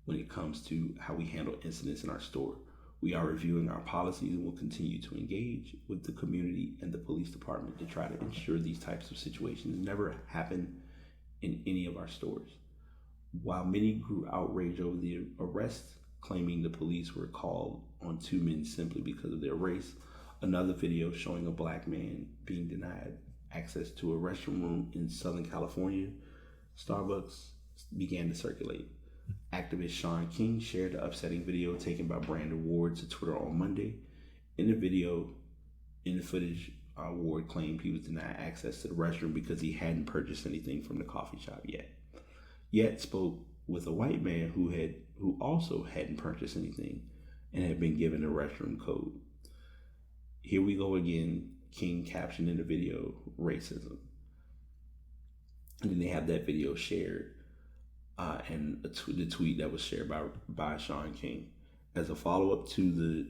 when it comes to how we handle incidents in our store. We are reviewing our policies and will continue to engage with the community and the police department to try to ensure these types of situations never happen in any of our stores. While many grew outraged over the arrest, claiming the police were called on two men simply because of their race, another video showing a black man being denied access to a restroom room in Southern California, Starbucks, began to circulate. Activist Sean King shared the upsetting video taken by Brandon Ward to Twitter on Monday. In the footage, Ward claimed he was denied access to the restroom because he hadn't purchased anything from the coffee shop yet spoke with a white man who also hadn't purchased anything and had been given a restroom code. Here we go again, King captioned in the video, racism. And then they have that video shared. And the tweet that was shared by Sean King. As a follow-up to the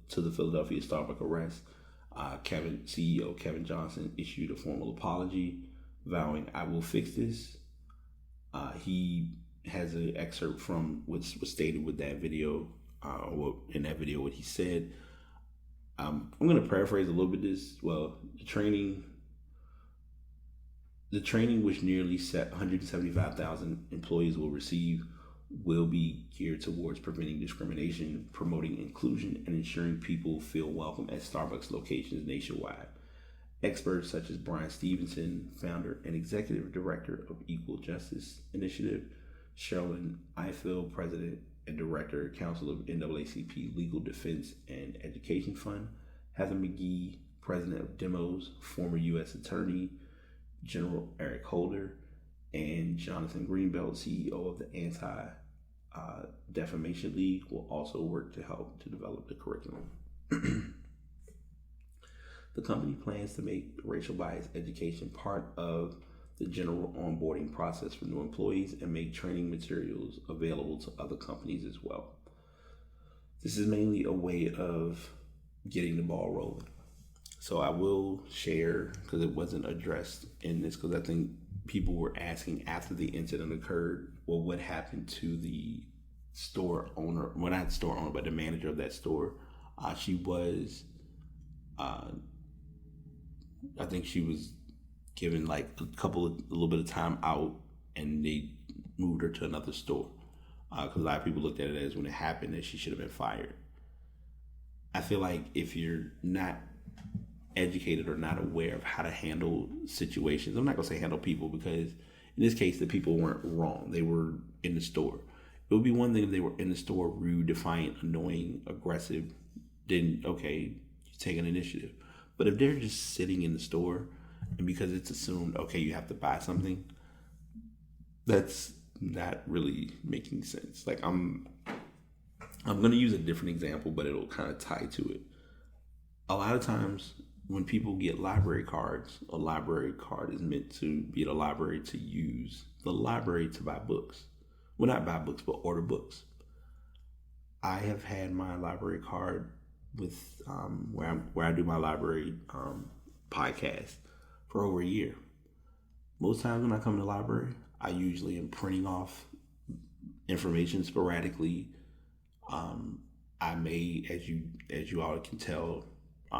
Philadelphia Starbucks arrest, CEO Kevin Johnson issued a formal apology, vowing, "I will fix this." He has an excerpt from what was stated with that video, in that video, what he said. I'm going to paraphrase a little bit this. Well, the training, which nearly 175,000 employees will receive, will be geared towards preventing discrimination, promoting inclusion, and ensuring people feel welcome at Starbucks locations nationwide. Experts such as Brian Stevenson, founder and executive director of Equal Justice Initiative, Sherilyn Ifill, president and director, counsel of NAACP Legal Defense and Education Fund, Heather McGee, president of Demos, former U.S. Attorney General Eric Holder, and Jonathan Greenbelt, CEO of the Anti-Defamation League, will also work to help to develop the curriculum. The company plans to make racial bias education part of the general onboarding process for new employees and make training materials available to other companies as well. This is mainly a way of getting the ball rolling. So I will share, because it wasn't addressed in this, because I think people were asking after the incident occurred, well, what happened to the store owner? Well, not store owner, but the manager of that store. She was, I think she was given like a little bit of time out, and they moved her to another store. Because a lot of people looked at it as, when it happened, that she should have been fired. I feel like if you're not educated or not aware of how to handle situations, I'm not gonna say handle people, because in this case the people weren't wrong, they were in the store. It would be one thing if they were in the store rude, defiant, annoying, aggressive, then okay, you take an initiative. But if they're just sitting in the store and because it's assumed, okay, you have to buy something, that's not really making sense. Like I'm gonna use a different example, but it'll kind of tie to it. A lot of times when people get library cards, a library card is meant to be the library to use the library to buy books. Well, not buy books, but order books. I have had my library card with where I do my library podcast for over a year. Most times when I come to the library, I usually am printing off information sporadically. I may, as you all can tell,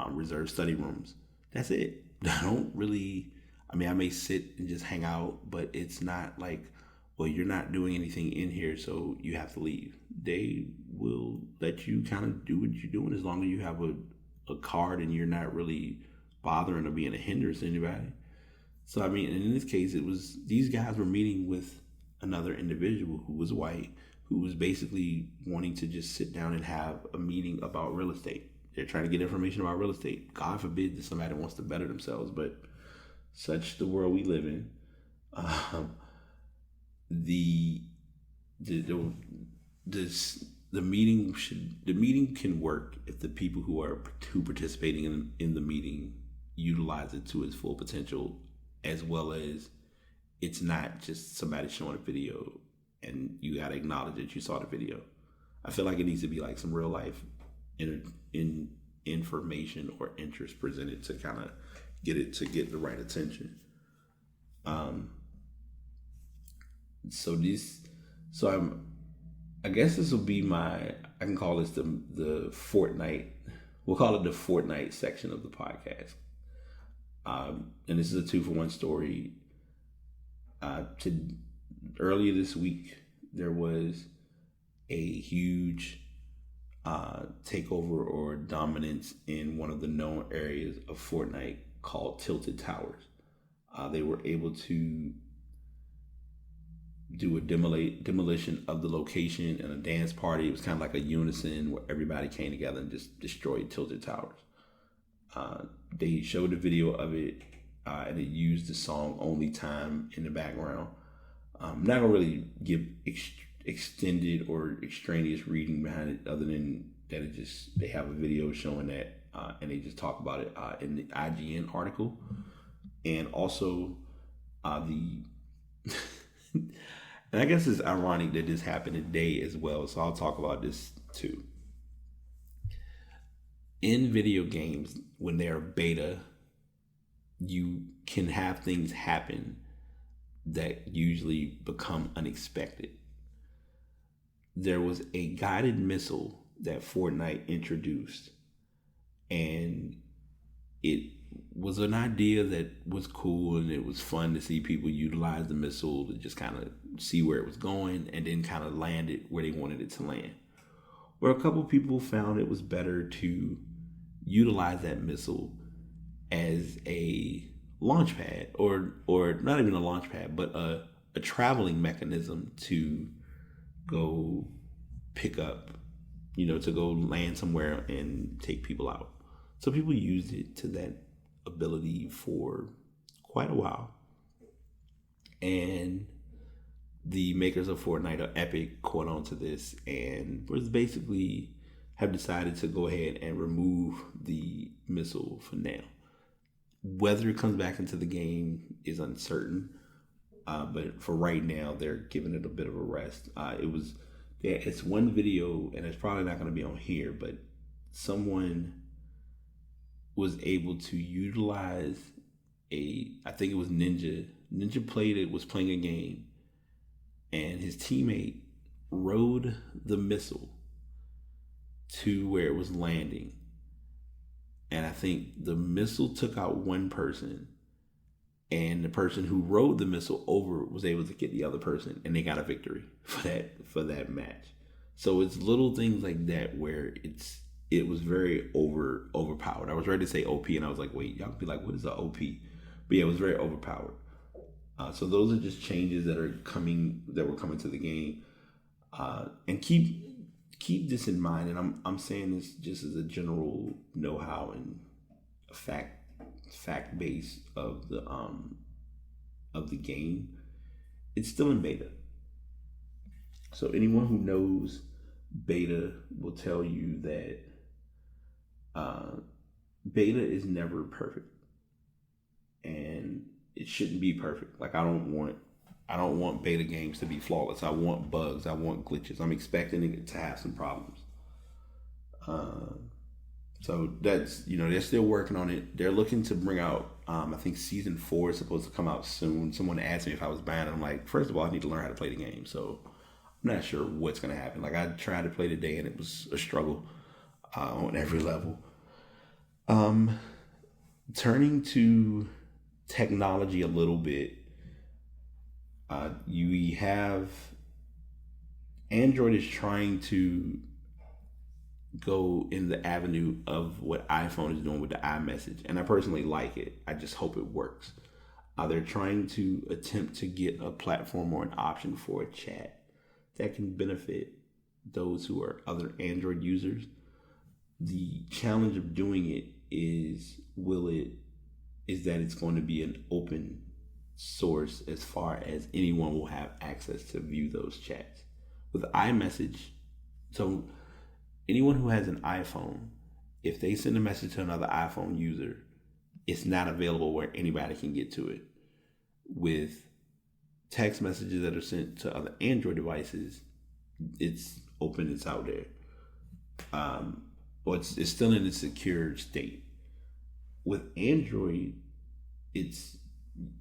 reserve study rooms. That's it. I don't really, I may sit and just hang out, but it's not like, well, you're not doing anything in here, so you have to leave. They will let you kind of do what you're doing as long as you have a card and you're not really bothering or being a hindrance to anybody. So, I mean, in this case, it was these guys were meeting with another individual who was white, who was basically wanting to just sit down and have a meeting about real estate. They're trying to get information about real estate. God forbid that somebody wants to better themselves, but such the world we live in. The meeting can work if the people who participating in the meeting utilize it to its full potential, as well as it's not just somebody showing a video and you got to acknowledge that you saw the video. I feel like it needs to be like some real life in information or interest presented to kind of get the right attention. I guess this will be I can call this the Fortnite. We'll call it the Fortnite section of the podcast. And this is a 2-for-1 story. Earlier this week, there was a huge takeover or dominance in one of the known areas of Fortnite called Tilted Towers. They were able to do a demolition of the location and a dance party. It was kind of like a unison where everybody came together and just destroyed Tilted Towers. They showed a video of it, and it used the song Only Time in the background. I'm not going to really give extended or extraneous reading behind it, other than that they have a video showing that, and they just talk about it in the IGN article. And also and I guess it's ironic that this happened today as well, so I'll talk about this too. In video games, when they're beta, you can have things happen that usually become unexpected. There was a guided missile that Fortnite introduced, and it was an idea that was cool, and it was fun to see people utilize the missile to just kind of see where it was going and then kind of land it where they wanted it to land. Where a couple people found it was better to utilize that missile as a launch pad, or not even a launch pad, but a traveling mechanism to go pick up, to go land somewhere and take people out. So people used it to that ability for quite a while. And the makers of Fortnite, or Epic, caught on to this and was basically have decided to go ahead and remove the missile for now. Whether it comes back into the game is uncertain, but for right now, they're giving it a bit of a rest. It's one video, and it's probably not going to be on here, but someone was able to utilize I think it was Ninja. Ninja was playing a game, and his teammate rode the missile to where it was landing. And I think the missile took out one person, and the person who rode the missile over was able to get the other person, and they got a victory for that match. So it's little things like that where it was very overpowered. I was ready to say OP, and I was like, wait, y'all be like, what is a OP? But yeah, it was very overpowered. So those are just changes that were coming to the game. And keep this in mind, and I'm saying this just as a general know-how and a fact base of the game. It's still in beta. So anyone who knows beta will tell you that beta is never perfect, and it shouldn't be perfect. Like I don't want beta games to be flawless. I want bugs. I want glitches. I'm expecting it to have some problems. So that's, they're still working on it. They're looking to bring out, I think season 4 is supposed to come out soon. Someone asked me if I was buying it. I'm like, first of all, I need to learn how to play the game. So I'm not sure what's going to happen. Like I tried to play today and it was a struggle on every level. Turning to technology a little bit, you have Android is trying to go in the avenue of what iPhone is doing with the iMessage, and I personally like it. I just hope it works. They're trying to attempt to get a platform or an option for a chat that can benefit those who are other Android users. The challenge of doing it is that it's going to be an open source as far as anyone will have access to view those chats. With iMessage, so anyone who has an iPhone, if they send a message to another iPhone user, it's not available where anybody can get to it. With text messages that are sent to other Android devices, it's open, it's out there. Or it's still in a secure state. With Android, it's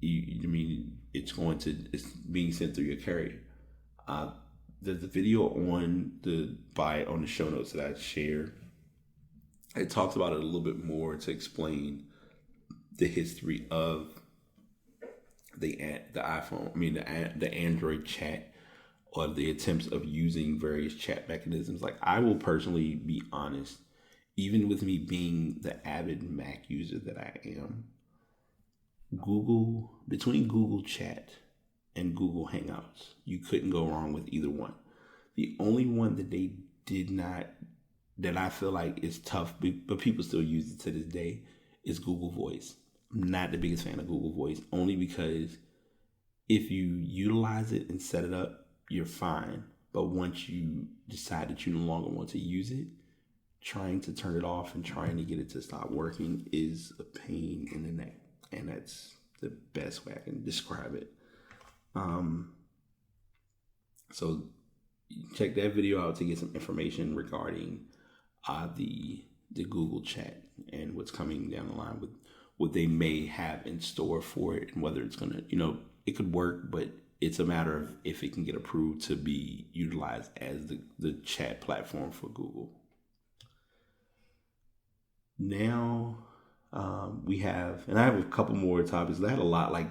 being sent through your carrier. There's a video on the show notes that I share. It talks about it a little bit more to explain the history of the iPhone. The Android chat, or the attempts of using various chat mechanisms. Like, I will personally be honest, even with me being the avid Mac user that I am, between Google Chat and Google Hangouts, you couldn't go wrong with either one. The only one that they did not, that I feel like is tough, but people still use it to this day, is Google Voice. I'm not the biggest fan of Google Voice, only because if you utilize it and set it up, you're fine. But once you decide that you no longer want to use it, trying to turn it off and trying to get it to stop working is a pain in the neck. And that's the best way I can describe it. So check that video out to get some information regarding the Google chat and what's coming down the line with what they may have in store for it, and whether it's gonna, it could work, but it's a matter of if it can get approved to be utilized as the chat platform for Google. Now we have, and I have a couple more topics. I had a lot. Like,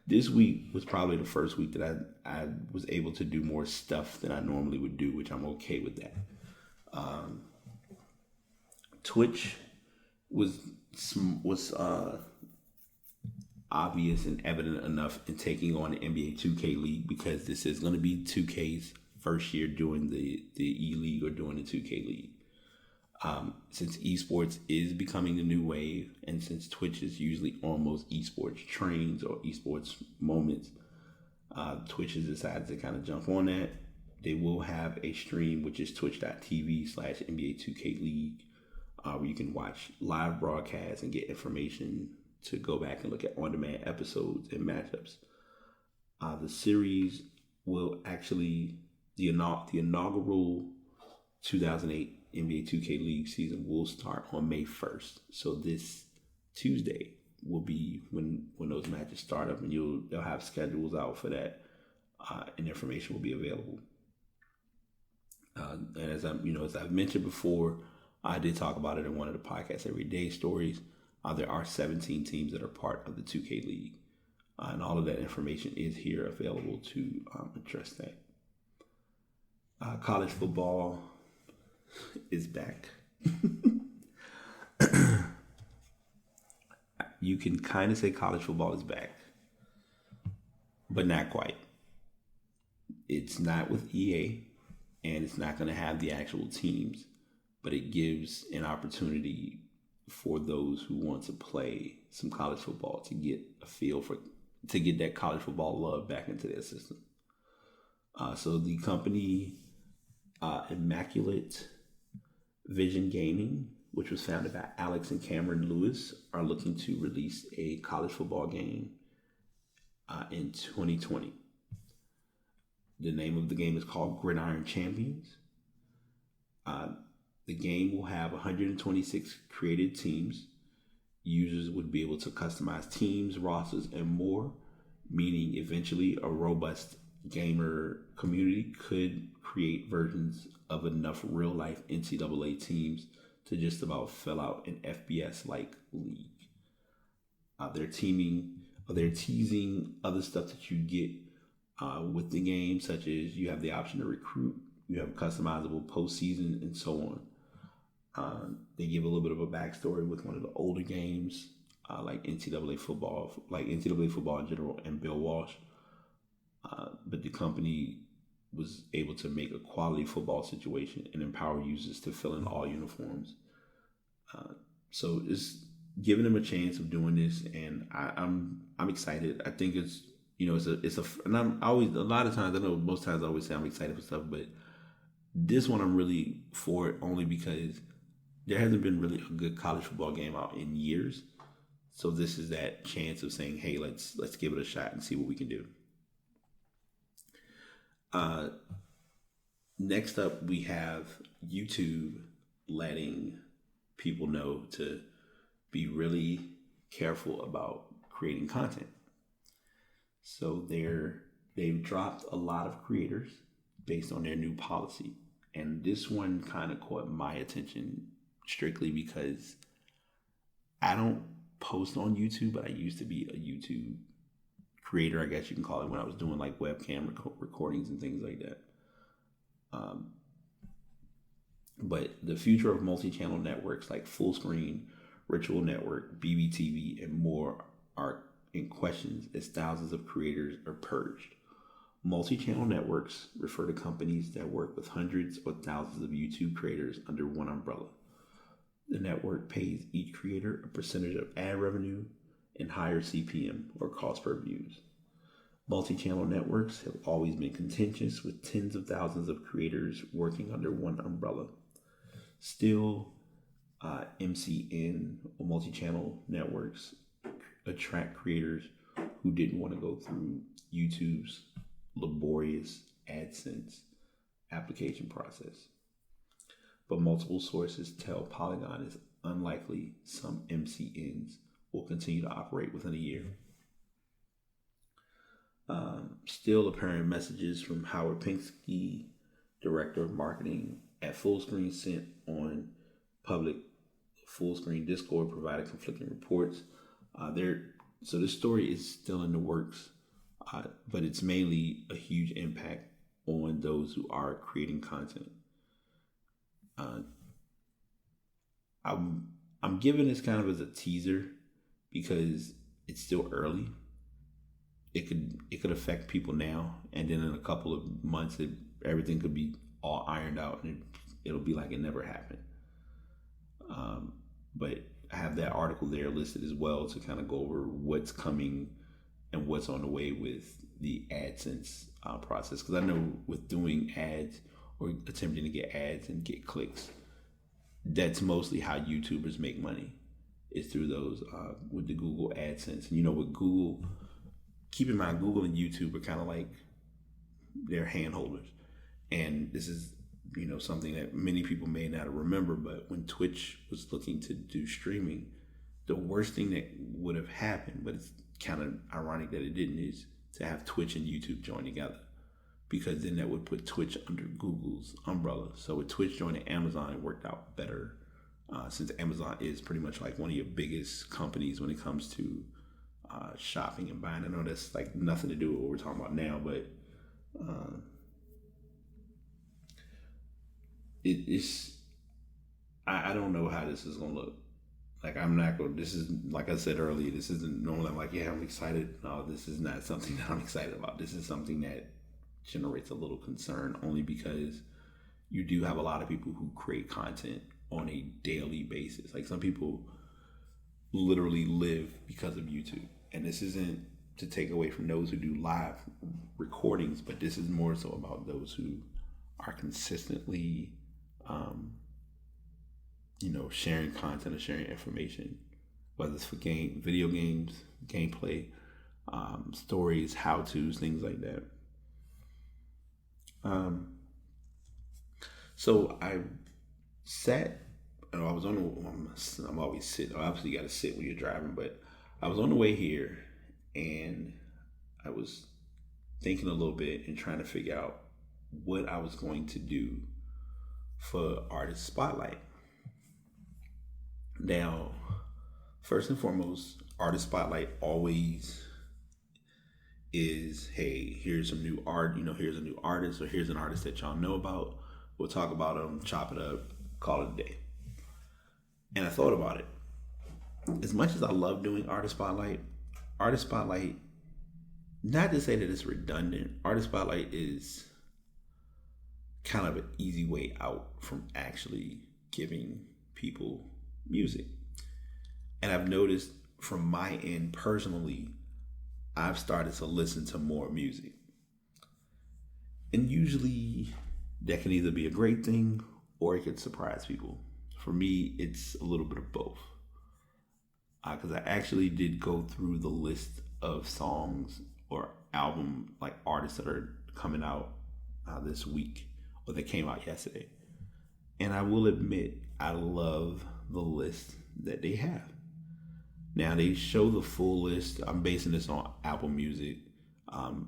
this week was probably the first week that I was able to do more stuff than I normally would do, which I'm okay with that. Twitch was obvious and evident enough in taking on the NBA 2K League, because this is going to be 2K's first year doing the E League or doing the 2K League. Since esports is becoming the new wave, and since Twitch is usually on most esports trains or esports moments, Twitch has decided to kind of jump on that. They will have a stream, which is twitch.tv/NBA 2K League, where you can watch live broadcasts and get information to go back and look at on-demand episodes and matchups. The series will actually, the inaugural 2008 NBA 2K League season will start on May 1st. So this Tuesday will be when those matches start up, and they'll have schedules out for that, and information will be available. And as I've mentioned before, I did talk about it in one of the podcast Everyday Stories. There are 17 teams that are part of the 2K League, and all of that information is here available to address that. College football is back. You can kind of say college football is back, but not quite. It's not with EA, and it's not going to have the actual teams, but it gives an opportunity for those who want to play some college football to get a feel to get that college football love back into their system. So the company Immaculate Vision Gaming, which was founded by Alex and Cameron Lewis, are looking to release a college football game in 2020. The name of the game is called Gridiron Champions. The game will have 126 created teams. Users would be able to customize teams, rosters, and more, meaning eventually a robust gamer community could create versions of enough real-life NCAA teams to just about fill out an FBS-like league. They're teasing other stuff that you get with the game, such as you have the option to recruit, you have customizable postseason, and so on. They give a little bit of a backstory with one of the older games, like NCAA football, like NCAA football in general, and Bill Walsh. But the company was able to make a quality football situation and empower users to fill in all uniforms. So it's giving them a chance of doing this, and I'm excited. I think it's and I'm always, a lot of times, I know most times I always say I'm excited for stuff, but this one I'm really for it only because there hasn't been really a good college football game out in years. So this is that chance of saying, hey, let's give it a shot and see what we can do. Next up, we have YouTube letting people know to be really careful about creating content. So they've dropped a lot of creators based on their new policy. And this one kind of caught my attention strictly because I don't post on YouTube, but I used to be a YouTube creator, I guess you can call it, when I was doing like webcam recordings and things like that. But the future of multi-channel networks like Fullscreen, Ritual Network, BBTV, and more are in questions as thousands of creators are purged. Multi-channel networks refer to companies that work with hundreds or thousands of YouTube creators under one umbrella. The network pays each creator a percentage of ad revenue and higher CPM, or cost per views. Multi-channel networks have always been contentious, with tens of thousands of creators working under one umbrella. Still, MCN, or multi-channel networks, attract creators who didn't want to go through YouTube's laborious AdSense application process. But multiple sources tell Polygon is unlikely some MCNs will continue to operate within a year. Still apparent messages from Howard Pinsky, Director of Marketing at Fullscreen, sent on public Fullscreen Discord, provided conflicting reports. So this story is still in the works, but it's mainly a huge impact on those who are creating content. I'm giving this kind of as a teaser because it's still early. It could affect people now, and then in a couple of months, everything could be all ironed out, and it'll be like it never happened. But I have that article there listed as well to kind of go over what's coming and what's on the way with the AdSense process. Because I know with doing ads or attempting to get ads and get clicks, that's mostly how YouTubers make money, is through those with the Google AdSense. And with Google, keep in mind, Google and YouTube are kind of like they're hand holders. And this is, something that many people may not remember, but when Twitch was looking to do streaming, the worst thing that would have happened, but it's kind of ironic that it didn't, is to have Twitch and YouTube join together, because then that would put Twitch under Google's umbrella. So with Twitch joining Amazon, it worked out better, since Amazon is pretty much like one of your biggest companies when it comes to shopping and buying. I know that's like nothing to do with what we're talking about now, but I don't know how this is gonna look. Like, I'm not going. This is, like I said earlier, this isn't normally I'm like, yeah, I'm excited. No, this is not something that I'm excited about. This is something that generates a little concern, only because you do have a lot of people who create content on a daily basis. Like, some people literally live because of YouTube, and this isn't to take away from those who do live recordings, but this is more so about those who are consistently sharing content or sharing information, whether it's for video games, gameplay, stories, how-tos, things like that. So I sat, I was I'm always sitting. Obviously, you got to sit when you're driving, but I was on the way here, and I was thinking a little bit and trying to figure out what I was going to do for Artist Spotlight. Now, first and foremost, Artist Spotlight always is, hey, here's some new art, here's a new artist, or here's an artist that y'all know about. We'll talk about them, chop it up, call it a day. And I thought about it. As much as I love doing Artist Spotlight, not to say that it's redundant, Artist Spotlight is kind of an easy way out from actually giving people music. And I've noticed from my end personally, I've started to listen to more music. And usually that can either be a great thing or it could surprise people. For me, it's a little bit of both. Because I actually did go through the list of songs or album, like artists that are coming out this week, or that came out yesterday. And I will admit, I love the list that they have. Now, they show the full list. I'm basing this on Apple Music. 9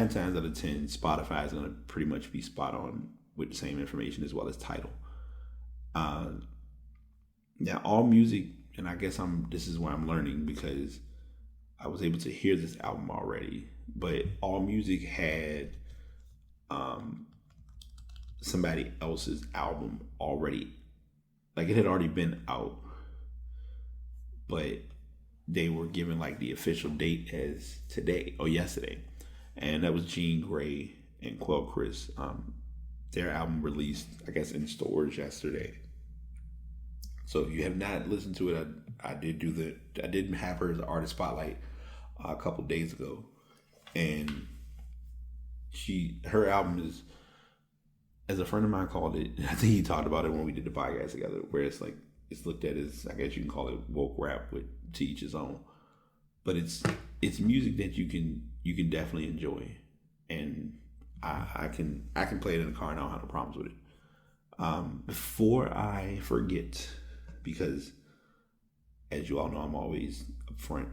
times out of 10, Spotify is going to pretty much be spot on with the same information as well as title. Now, all music, and I guess this is where I'm learning, because I was able to hear this album already, but all music had somebody else's album already. Like, it had already been out, but they were given like the official date as today or yesterday. And that was Jean Grey and Quell Chris. Their album released, I guess, in stores yesterday. So if you have not listened to it, I did have her as an Artist Spotlight a couple days ago, and her album is, as a friend of mine called it, I think he talked about it when we did the podcast together, where it's like, it's looked at as, I guess you can call it woke rap, with to each his own, but it's music that you can definitely enjoy, and I can play it in the car and I don't have no problems with it. Before I forget, because as you all know, I'm always upfront,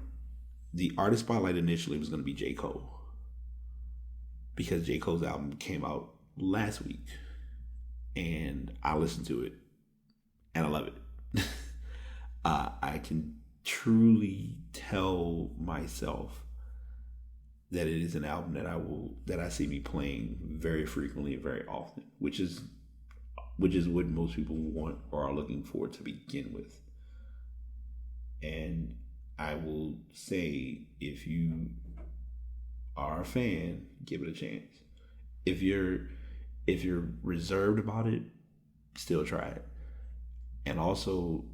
the Artist Spotlight initially was going to be J. Cole, because J. Cole's album came out last week and I listened to it and I love it. I can truly tell myself that it is an album that I see me playing very frequently and very often, which is what most people want or are looking for to begin with. And I will say, if you are a fan, give it a chance. If you're reserved about it, still try it. And also,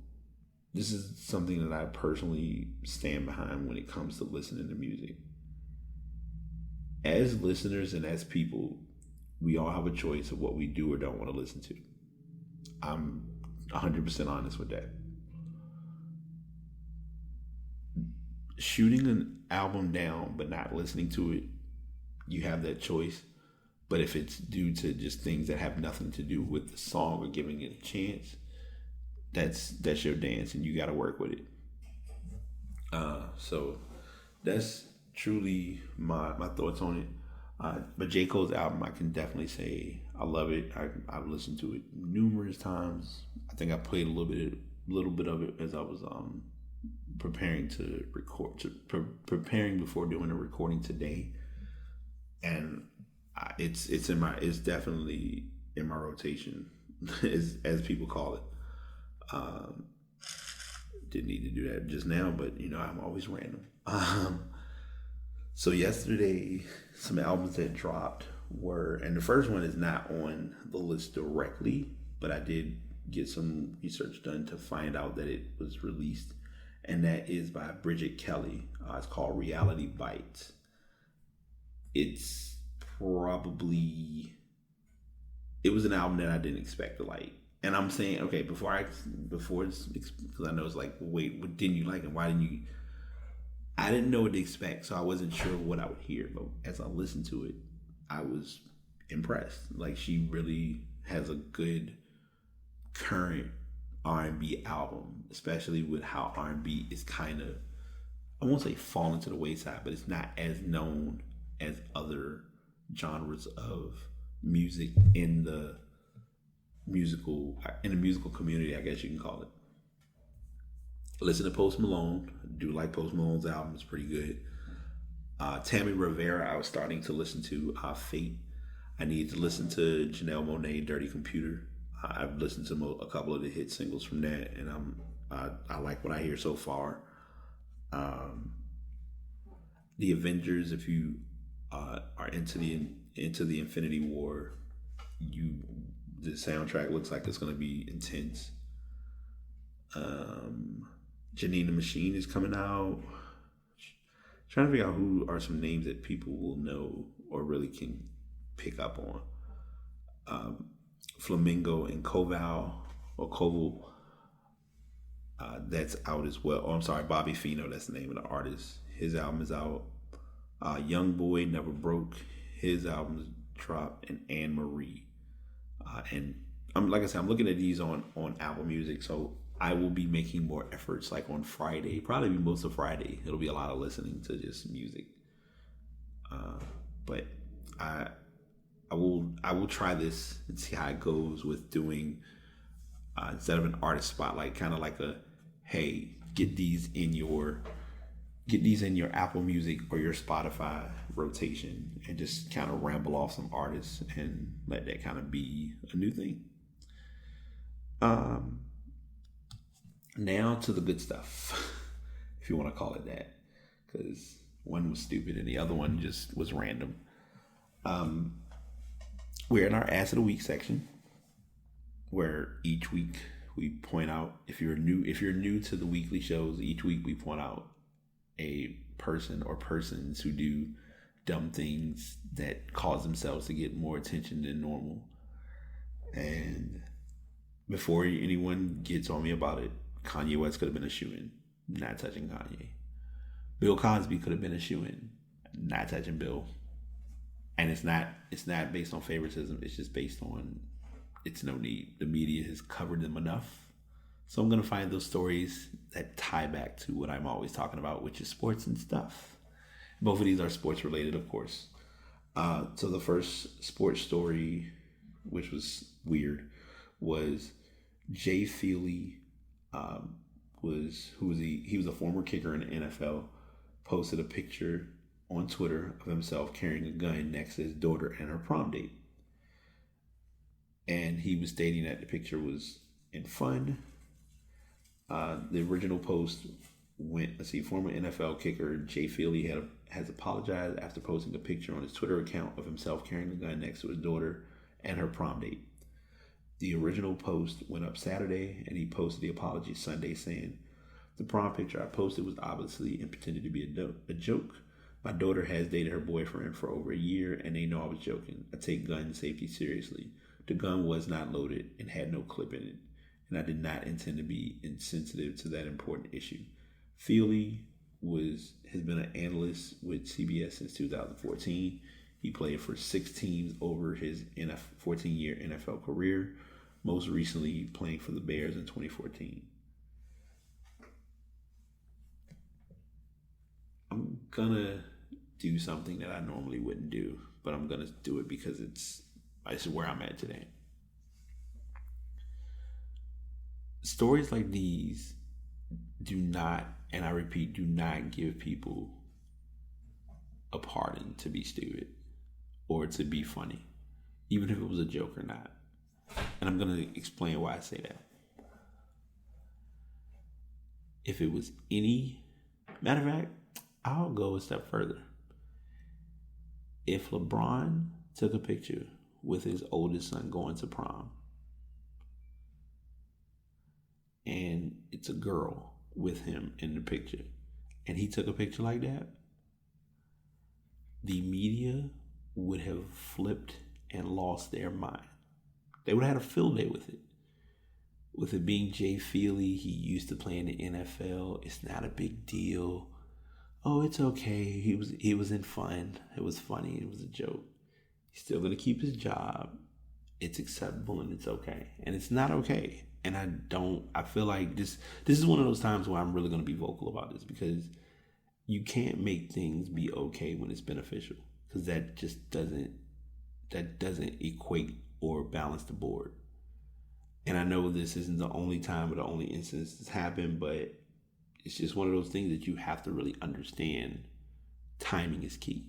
this is something that I personally stand behind when it comes to listening to music. As listeners and as people, we all have a choice of what we do or don't want to listen to. I'm 100% honest with that. Shooting an album down but not listening to it, you have that choice. But if it's due to just things that have nothing to do with the song or giving it a chance, that's your dance, and you got to work with it. So that's truly my thoughts on it. But J. Cole's album, I can definitely say I love it. I've listened to it numerous times. I think I played a little bit of it as I was preparing to record, preparing before doing a recording today, and it's definitely in my rotation, as people call it. Didn't need to do that just now, but I'm always random. So yesterday, some albums that dropped were, and the first one is not on the list directly, but I did get some research done to find out that it was released, and that is by Bridget Kelly. It's called Reality Bites. It was an album that I didn't expect to like. And I'm saying, okay, before it's, because I know it's like, wait, what didn't you like, and why didn't you? I didn't know what to expect, so I wasn't sure what I would hear. But as I listened to it, I was impressed. Like, she really has a good current R&B album, especially with how R&B is kind of, I won't say falling to the wayside, but it's not as known as other genres of music in the musical community, I guess you can call it. Listen to Post Malone. I do like Post Malone's album. It's pretty good. Tammy Rivera, I was starting to listen to Fate. I needed to listen to Janelle Monáe, Dirty Computer. I've listened to a couple of the hit singles from that, and I like what I hear so far. Um, the Avengers, if you are into the Infinity War, you the soundtrack looks like it's going to be intense. Janine the Machine is coming out. Trying to figure out who are some names that people will know or really can pick up on. Flamingo and Koval or Koval, that's out as well. Oh, I'm sorry, Bobby Fino, that's the name of the artist. His album is out. Young Boy Never Broke, his album's dropped, and Anne Marie. And I'm like I said, I'm looking at these on Apple Music, so I will be making more efforts like on Friday, probably most of Friday. It'll be a lot of listening to just music. But I will try this and see how it goes with doing instead of an artist spotlight, kind of like a, hey, get these in your Apple Music or your Spotify rotation, and just kind of ramble off some artists and let that kind of be a new thing. Now to the good stuff, if you want to call it that, because one was stupid and the other one just was random. We're in our Ass of the Week section, where each week we point out, if you're new to the weekly shows, each week we point out a person or persons who do dumb things that cause themselves to get more attention than normal. And before anyone gets on me about it, Kanye West could have been a shoo-in, not touching Kanye. Bill Cosby could have been a shoo-in, not touching Bill. And it's not based on favoritism. It's just based on it's no need. The media has covered them enough. So I'm going to find those stories that tie back to what I'm always talking about, which is sports and stuff. Both of these are sports related, of course. So the first sports story, which was weird, was Jay Feely, he was a former kicker in the NFL, posted a picture on Twitter of himself carrying a gun next to his daughter and her prom date. And he was stating that the picture was in fun. The original post went, former NFL kicker Jay Feely has apologized after posting a picture on his Twitter account of himself carrying a gun next to his daughter and her prom date. The original post went up Saturday, and he posted the apology Sunday, saying, "The prom picture I posted was obviously and pretended to be a joke. My daughter has dated her boyfriend for over a year, and they know I was joking. I take gun safety seriously. The gun was not loaded and had no clip in it, and I did not intend to be insensitive to that important issue." Feely has been an analyst with CBS since 2014. He played for 6 teams over his 14-year NFL career, most recently playing for the Bears in 2014. I'm gonna do something that I normally wouldn't do, but I'm gonna do it because it's where I'm at today. Stories like these do not, and I repeat, do not give people a pardon to be stupid or to be funny, even if it was a joke or not. And I'm going to explain why I say that. If it was matter of fact, I'll go a step further. If LeBron took a picture with his oldest son going to prom, and it's a girl with him in the picture, and he took a picture like that, the media would have flipped and lost their mind. They would have had a field day with it. With it being Jay Feely, he used to play in the NFL. It's not a big deal. Oh, it's okay. He was in fun. It was funny. It was a joke. He's still gonna keep his job. It's acceptable and it's okay. And it's not okay. And I feel like this is one of those times where I'm really gonna be vocal about this, because you can't make things be okay when it's beneficial, because that just doesn't equate or balance the board. And I know this isn't the only time or the only instance this happened, but it's just one of those things that you have to really understand. Timing is key.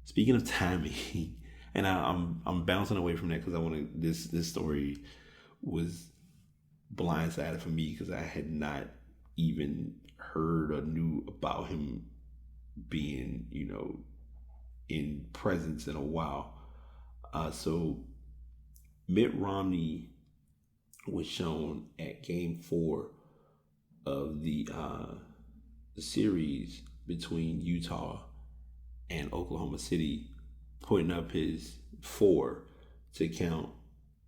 Speaking of timing, And I'm bouncing away from that because I want to. This story was blindsided for me because I had not even heard or knew about him being, in presence in a while. So Mitt Romney was shown at Game 4 of the series between Utah and Oklahoma City, putting up his 4 to count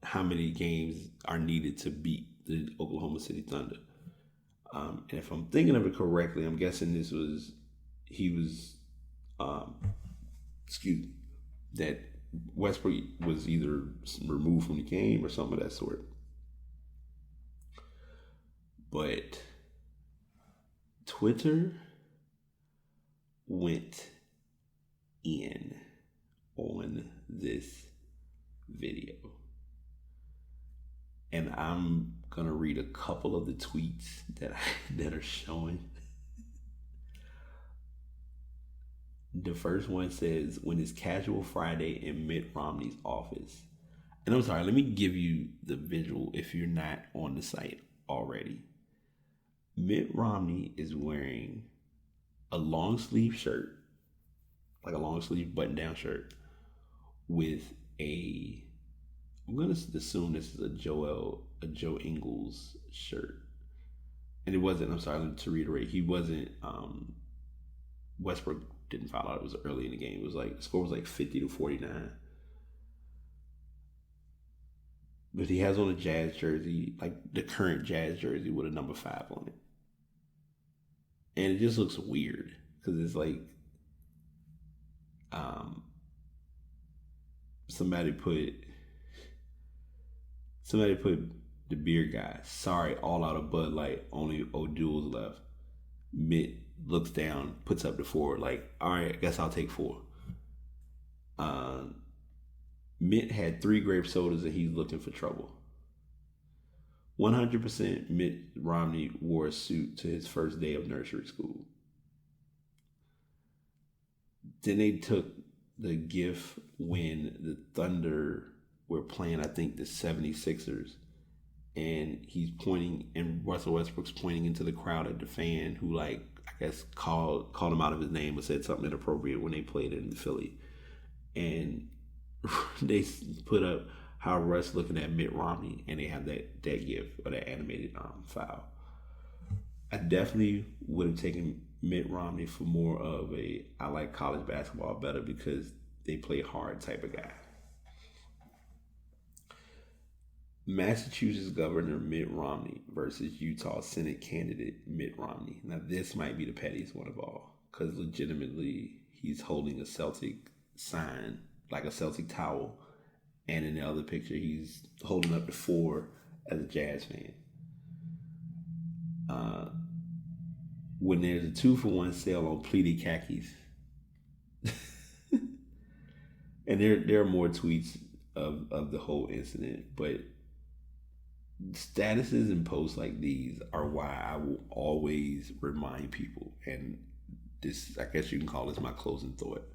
how many games are needed to beat the Oklahoma City Thunder. And if I'm thinking of it correctly, I'm guessing that Westbrook was either removed from the game or something of that sort. But Twitter went in on this video. And I'm going to read a couple of the tweets that are showing. The first one says, when it's casual Friday in Mitt Romney's office. And I'm sorry, let me give you the visual if you're not on the site already. Mitt Romney is wearing a long sleeve shirt, like a long sleeve button down shirt, with I'm going to assume this is a Joe Ingles shirt. And it wasn't, I'm sorry, to reiterate, he wasn't, Westbrook didn't foul out. It was early in the game. It was like, the score was like 50-49. But he has on a Jazz jersey, like the current Jazz jersey with a number 5 on it. And it just looks weird because it's like somebody put the beer guy, sorry, all out of Bud Light, only O'Doul's left. Mitt looks down, puts up the 4, like, all right, I guess I'll take 4. Mitt had 3 grape sodas and he's looking for trouble. 100% Mitt Romney wore a suit to his first day of nursery school. Then they took the GIF when the Thunder were playing, I think, the 76ers. And he's pointing, and Russell Westbrook's pointing into the crowd at the fan who, like, I guess called him out of his name or said something inappropriate when they played in Philly. And they put up how Russ looking at Mitt Romney, and they have that GIF or that animated file. I definitely would have taken Mitt Romney for more of a I like college basketball better because they play hard type of guy. Massachusetts Governor Mitt Romney versus Utah Senate candidate Mitt Romney. Now this might be the pettiest one of all because legitimately he's holding a Celtic sign, like a Celtic towel. And in the other picture, he's holding up the 4 as a Jazz fan. When there's a 2-for-1 sale on pleated khakis. And there are more tweets of the whole incident. But statuses and posts like these are why I will always remind people. And this, I guess you can call this my closing thought.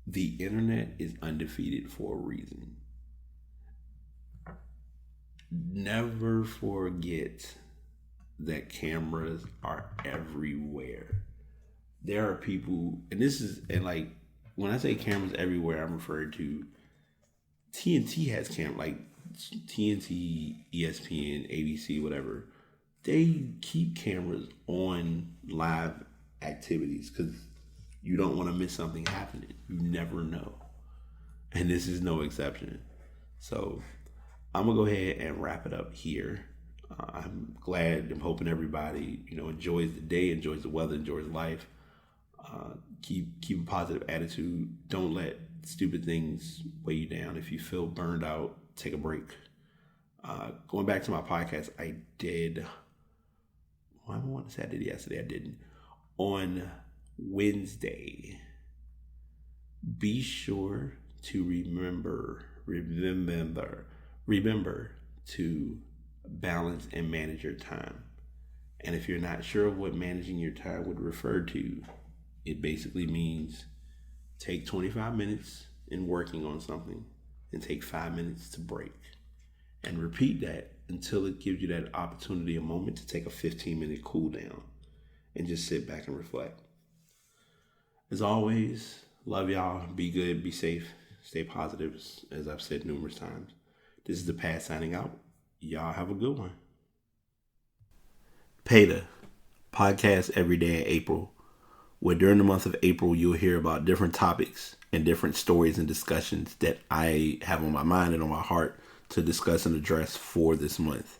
The internet is undefeated for a reason. Never forget that cameras are everywhere. There are people, and like, when I say cameras everywhere, I'm referring to TNT has cameras, like TNT, ESPN, ABC, whatever. They keep cameras on live activities because you don't want to miss something happening. You never know. And this is no exception. So I'm going to go ahead and wrap it up here. I'm hoping everybody, enjoys the day, enjoys the weather, enjoys life. Keep a positive attitude. Don't let stupid things weigh you down. If you feel burned out, take a break. Going back to my podcast, I want to say I did yesterday. I didn't. On Wednesday, be sure to remember to balance and manage your time. And if you're not sure of what managing your time would refer to, it basically means Take 25 minutes in working on something and take 5 minutes to break. And repeat that until it gives you that opportunity, a moment to take a 15-minute cool down and just sit back and reflect. As always, love y'all. Be good, be safe, stay positive, as I've said numerous times. This is the Pat signing out. Y'all have a good one. PETA, podcast every day in April, where during the month of April you'll hear about different topics and different stories and discussions that I have on my mind and on my heart to discuss and address for this month.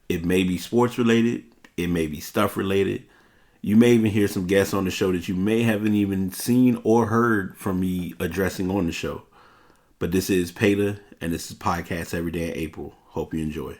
It may be sports related, it may be stuff related. You may even hear some guests on the show that you may haven't even seen or heard from me addressing on the show. But this is PETA, and this is Podcast Every Day in April. Hope you enjoy.